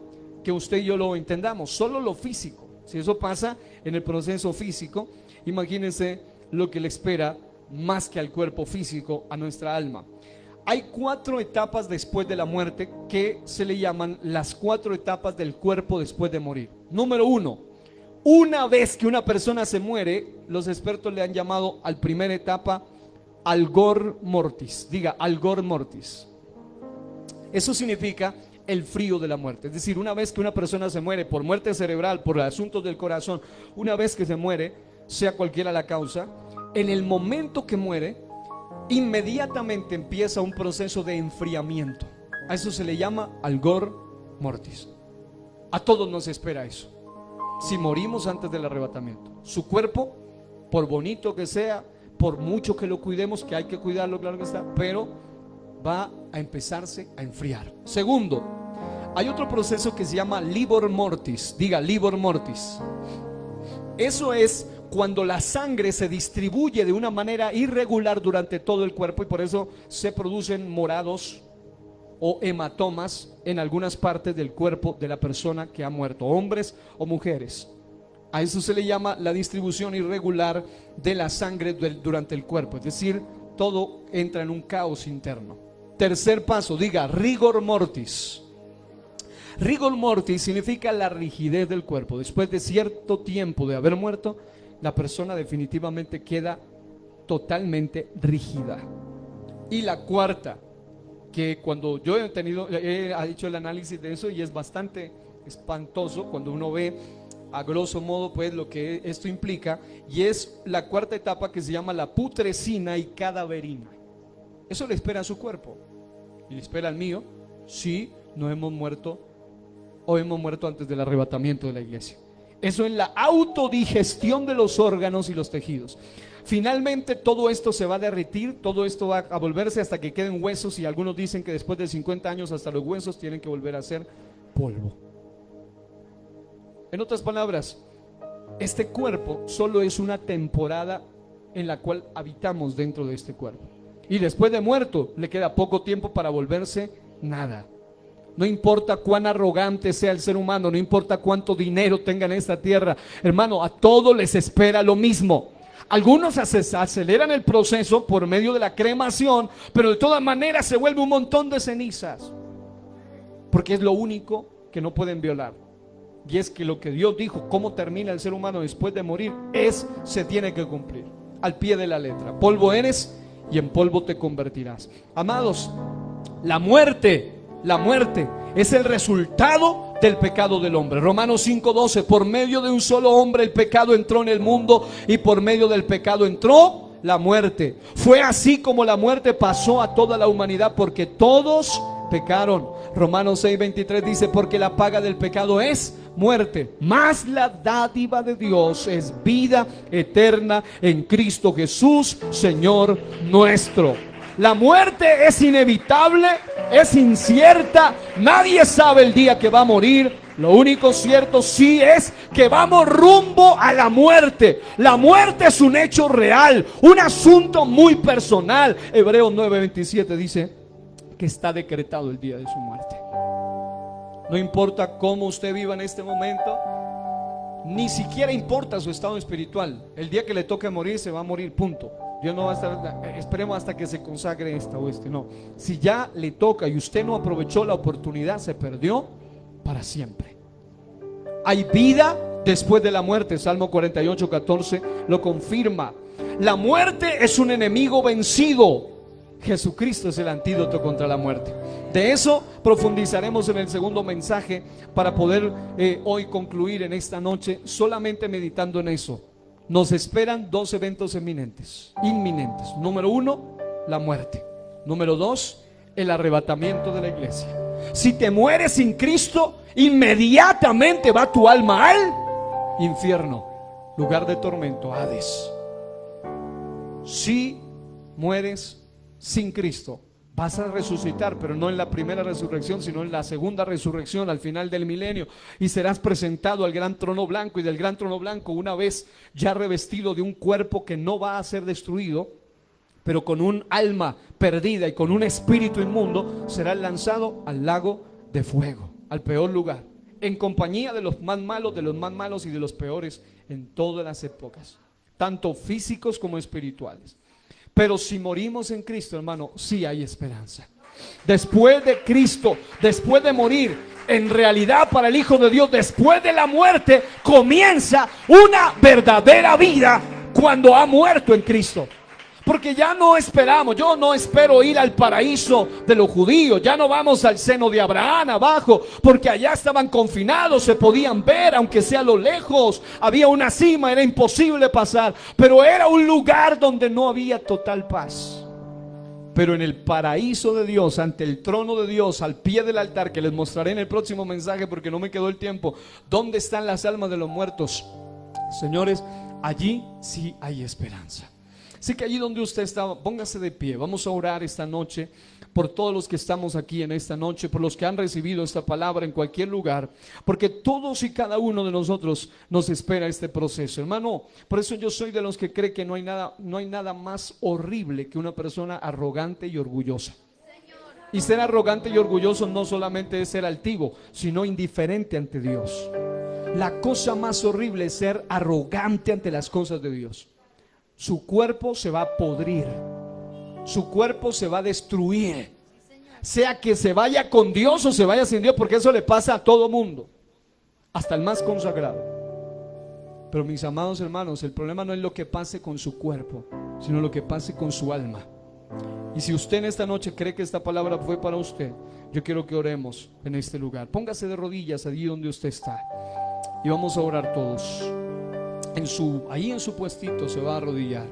que usted y yo lo entendamos. Solo lo físico. Si eso pasa en el proceso físico, imagínense lo que le espera más que al cuerpo físico, a nuestra alma. Hay 4 etapas después de la muerte que se le llaman las 4 etapas del cuerpo después de morir. Número 1, una vez que una persona se muere, los expertos le han llamado a la primera etapa algor mortis. Diga, algor mortis. Eso significa el frío de la muerte. Es decir, una vez que una persona se muere por muerte cerebral, por asuntos del corazón, una vez que se muere, sea cualquiera la causa, en el momento que muere, inmediatamente empieza un proceso de enfriamiento. A eso se le llama algor mortis. A todos nos espera eso. Si morimos antes del arrebatamiento, su cuerpo, por bonito que sea, por mucho que lo cuidemos, que hay que cuidarlo, claro que está, pero va a empezarse a enfriar. Segundo, hay otro proceso que se llama livor mortis. Diga, livor mortis. Eso es cuando la sangre se distribuye de una manera irregular durante todo el cuerpo, y por eso se producen morados o hematomas en algunas partes del cuerpo de la persona que ha muerto, hombres o mujeres. A eso se le llama la distribución irregular de la sangre durante el cuerpo, es decir, todo entra en un caos interno. Tercer paso, diga, rigor mortis. Rigor mortis significa la rigidez del cuerpo. Después de cierto tiempo de haber muerto, la persona definitivamente queda totalmente rígida. Y la cuarta, que cuando yo he hecho el análisis de eso, y es bastante espantoso cuando uno ve a grosso modo pues lo que esto implica, y es la cuarta etapa que se llama la putrescina y cadaverina. Eso le espera a su cuerpo y le espera al mío si no hemos muerto o hemos muerto antes del arrebatamiento de la iglesia. Eso es la autodigestión de los órganos y los tejidos. Finalmente todo esto se va a derretir, todo esto va a volverse hasta que queden huesos, y algunos dicen que después de 50 años hasta los huesos tienen que volver a ser polvo. En otras palabras, este cuerpo solo es una temporada en la cual habitamos dentro de este cuerpo, y después de muerto le queda poco tiempo para volverse nada. No importa cuán arrogante sea el ser humano, no importa cuánto dinero tenga en esta tierra, hermano, a todos les espera lo mismo. Algunos aceleran el proceso por medio de la cremación, pero de todas maneras se vuelve un montón de cenizas, porque es lo único que no pueden violar. Y es que lo que Dios dijo, cómo termina el ser humano después de morir, se tiene que cumplir al pie de la letra. Polvo eres y en polvo te convertirás. Amados, la muerte es el resultado del pecado del hombre. Romanos 5:12, por medio de un solo hombre el pecado entró en el mundo, y por medio del pecado entró la muerte. Fue así como la muerte pasó a toda la humanidad, porque todos pecaron. Romanos 6:23 dice, porque la paga del pecado es muerte, mas la dádiva de Dios es vida eterna en Cristo Jesús, Señor nuestro. La muerte es inevitable, es incierta, nadie sabe el día que va a morir. Lo único cierto sí es que vamos rumbo a la muerte. La muerte es un hecho real, un asunto muy personal. Hebreos 9:27 dice que está decretado el día de su muerte. No importa cómo usted viva en este momento, ni siquiera importa su estado espiritual. El día que le toque morir, se va a morir, punto. Dios no va a estar, esperemos hasta que se consagre esta o este, no. Si ya le toca y usted no aprovechó la oportunidad, se perdió para siempre. Hay vida después de la muerte. Salmo 48:14 lo confirma. La muerte es un enemigo vencido. Jesucristo es el antídoto contra la muerte. De eso profundizaremos en el segundo mensaje, para poder hoy concluir en esta noche solamente meditando en eso. Nos esperan 2 eventos inminentes. Número 1, la muerte. Número 2, el arrebatamiento de la iglesia. Si te mueres sin Cristo, inmediatamente va tu alma al infierno, lugar de tormento, Hades. Si mueres sin Cristo, vas a resucitar, pero no en la primera resurrección, sino en la segunda resurrección al final del milenio, y serás presentado al gran trono blanco, y del gran trono blanco, una vez ya revestido de un cuerpo que no va a ser destruido, pero con un alma perdida y con un espíritu inmundo, serás lanzado al lago de fuego, al peor lugar, en compañía de los más malos y de los peores en todas las épocas, tanto físicos como espirituales. Pero si morimos en Cristo, hermano, sí hay esperanza. Después de Cristo, después de morir, en realidad para el Hijo de Dios, después de la muerte, comienza una verdadera vida cuando ha muerto en Cristo. Porque ya no esperamos, yo no espero ir al paraíso de los judíos, ya no vamos al seno de Abraham abajo, porque allá estaban confinados, se podían ver, aunque sea a lo lejos, había una cima, era imposible pasar, pero era un lugar donde no había total paz. Pero en el paraíso de Dios, ante el trono de Dios, al pie del altar, que les mostraré en el próximo mensaje porque no me quedó el tiempo, ¿dónde están las almas de los muertos? Señores, allí sí hay esperanza. Así que allí donde usted está, póngase de pie. Vamos a orar esta noche por todos los que estamos aquí en esta noche, por los que han recibido esta palabra en cualquier lugar, porque todos y cada uno de nosotros nos espera este proceso, hermano. Por eso yo soy de los que cree que no hay nada más horrible que una persona arrogante y orgullosa. Y ser arrogante y orgulloso no solamente es ser altivo, sino indiferente ante Dios. La cosa más horrible es ser arrogante ante las cosas de Dios. Su cuerpo se va a podrir, su cuerpo se va a destruir, sea que se vaya con Dios o se vaya sin Dios, porque eso le pasa a todo mundo, hasta el más consagrado. Pero mis amados hermanos, el problema no es lo que pase con su cuerpo, sino lo que pase con su alma. Y si usted en esta noche cree que esta palabra fue para usted, yo quiero que oremos en este lugar. Póngase de rodillas allí donde usted está y vamos a orar todos. Ahí en su puestito se va a arrodillar.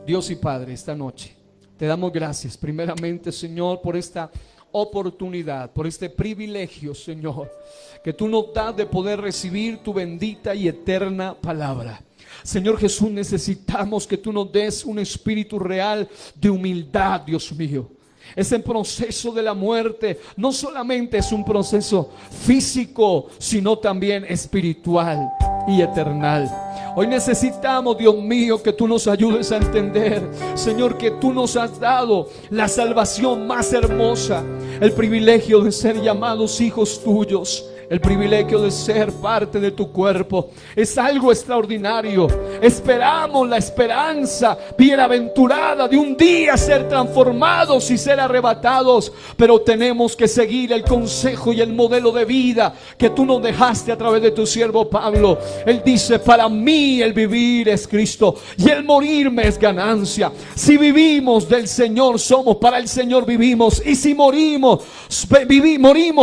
Dios y Padre, esta noche te damos gracias primeramente, Señor, por esta oportunidad, por este privilegio, Señor, que tú nos das de poder recibir tu bendita y eterna palabra. Señor Jesús, necesitamos que tú nos des un espíritu real de humildad, Dios mío. Ese proceso de la muerte no solamente es un proceso físico, sino también espiritual y eternal. Hoy necesitamos, Dios mío, que tú nos ayudes a entender, Señor, que tú nos has dado la salvación más hermosa, el privilegio de ser llamados hijos tuyos. El privilegio de ser parte de tu cuerpo es algo extraordinario. Esperamos la esperanza bienaventurada de un día ser transformados y ser arrebatados, pero tenemos que seguir el consejo y el modelo de vida que tú nos dejaste a través de tu siervo Pablo. Él dice: para mí el vivir es Cristo y el morirme es ganancia. Si vivimos del Señor somos, para el Señor vivimos, y si morimos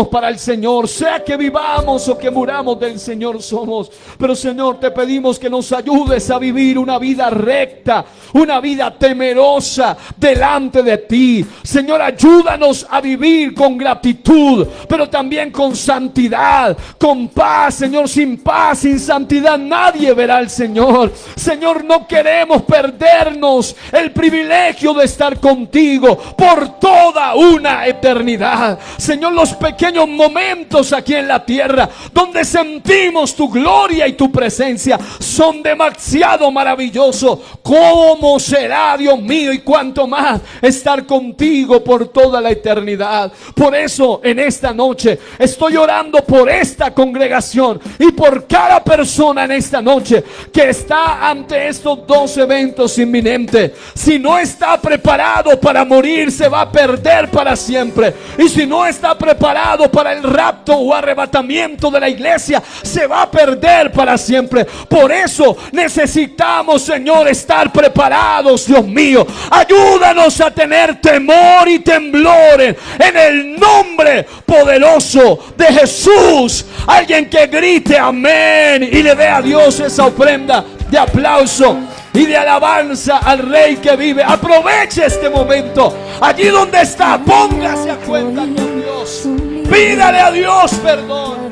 para el Señor, sea que vivamos o que muramos, del Señor somos. Pero Señor, te pedimos que nos ayudes a vivir una vida recta, una vida temerosa delante de ti. Señor, ayúdanos a vivir con gratitud, pero también con santidad, con paz. Señor, sin paz, sin santidad nadie verá al Señor. Señor, no queremos perdernos el privilegio de estar contigo por toda una eternidad. Señor, los pequeños momentos aquí en la tierra donde sentimos tu gloria y tu presencia son demasiado maravillosos. ¿Cómo será, Dios mío, y cuánto más estar contigo por toda la eternidad? Por eso en esta noche estoy orando por esta congregación y por cada persona en esta noche que está ante estos dos eventos inminentes. Si no está preparado para morir, se va a perder para siempre. Y si no está preparado para el rapto o arrebatamiento de la iglesia, se va a perder para siempre. Por eso necesitamos, Señor, estar preparados. Dios mío, ayúdanos a tener temor y temblores en el nombre poderoso de Jesús. Alguien que grite amén y le dé a Dios esa ofrenda de aplauso y de alabanza al Rey que vive. Aproveche este momento. Allí donde está, póngase a cuenta con Dios. Pídale a Dios perdón.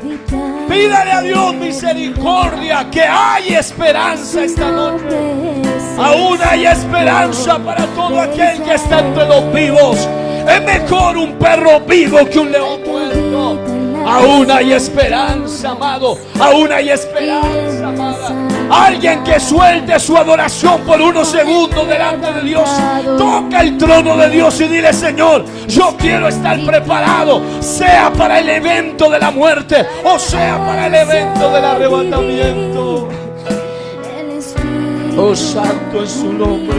Pídale a Dios misericordia, que hay esperanza esta noche. Aún hay esperanza para todo aquel que está entre los vivos. Es mejor un perro vivo que un león muerto. Aún hay esperanza, amado. Aún hay esperanza, amada. Alguien que suelte su adoración por unos segundos delante de Dios. Toca el trono de Dios y dile: Señor, yo quiero estar preparado, sea para el evento de la muerte o sea para el evento del arrebatamiento. Oh, santo es su nombre.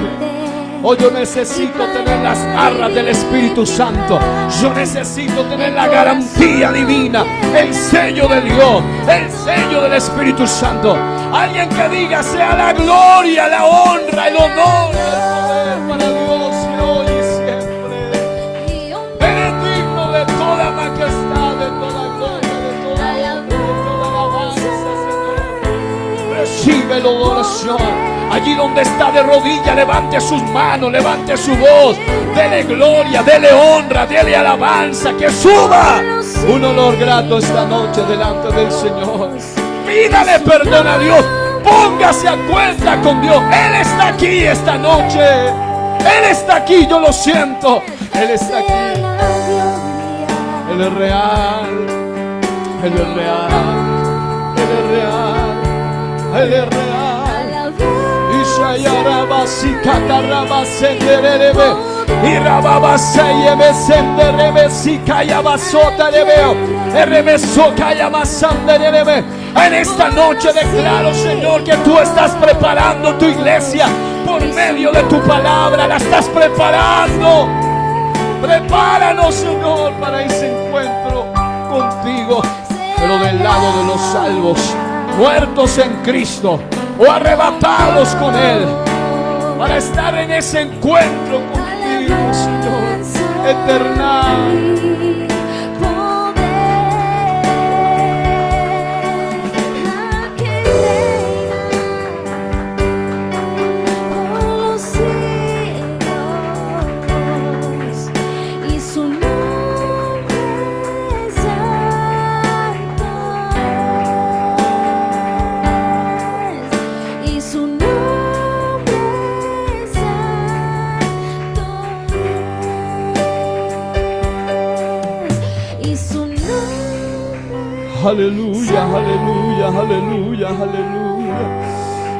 Oh, yo necesito tener las arras del Espíritu Santo. Yo necesito tener la garantía divina, el sello de Dios, el sello del Espíritu Santo. Alguien que diga: sea la gloria, la honra, el honor, el poder para Dios hoy y siempre. Eres digno de toda majestad, de toda gloria, de toda honra, de toda alabanza, Señor. Recibe la adoración. Allí donde está de rodillas, levante sus manos, levante su voz. Dele gloria, dele honra, dele alabanza. Que suba un olor grato esta noche delante del Señor. Pídale perdón a Dios. Póngase a cuenta con Dios. Él está aquí esta noche. Él está aquí, yo lo siento. Él está aquí. Él es real. Él es real. Él es real. Él es real. En esta noche declaro, Señor, que tú estás preparando tu iglesia por medio de tu palabra. La estás preparando. Prepáranos, Señor, para ese encuentro contigo, pero del lado de los salvos, muertos en Cristo o arrebatados con Él, para estar en ese encuentro contigo, Señor, eternal. Aleluya, aleluya, aleluya, aleluya.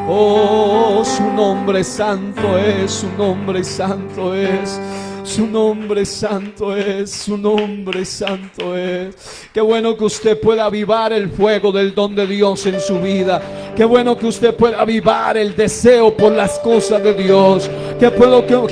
Oh, su nombre santo es, su nombre santo es. Su nombre santo es, su nombre santo es. Qué bueno que usted pueda avivar el fuego del don de Dios en su vida. Qué bueno que usted pueda avivar el deseo por las cosas de Dios. Qué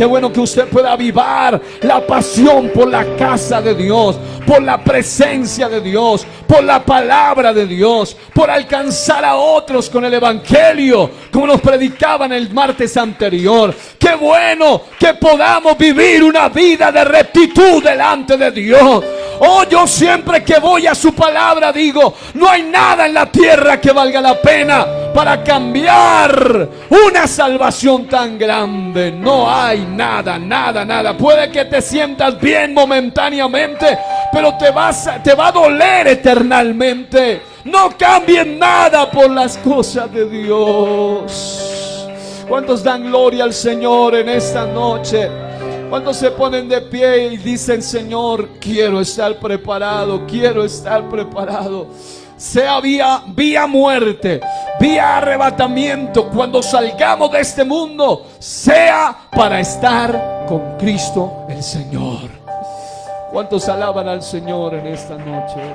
bueno que usted pueda avivar la pasión por la casa de Dios, por la presencia de Dios, por la palabra de Dios, por alcanzar a otros con el evangelio, como nos predicaban el martes anterior. Qué bueno que podamos vivir una vida de rectitud delante de Dios. Oh, yo siempre que voy a su palabra digo: no hay nada en la tierra que valga la pena para cambiar una salvación tan grande. No hay nada, nada, nada. Puede que te sientas bien momentáneamente, pero te va a doler eternamente. No cambies nada por las cosas de Dios. ¿Cuántos dan gloria al Señor en esta noche? ¿Cuántos se ponen de pie y dicen: Señor, quiero estar preparado, quiero estar preparado? Sea vía muerte, vía arrebatamiento, cuando salgamos de este mundo, sea para estar con Cristo el Señor. ¿Cuántos alaban al Señor en esta noche?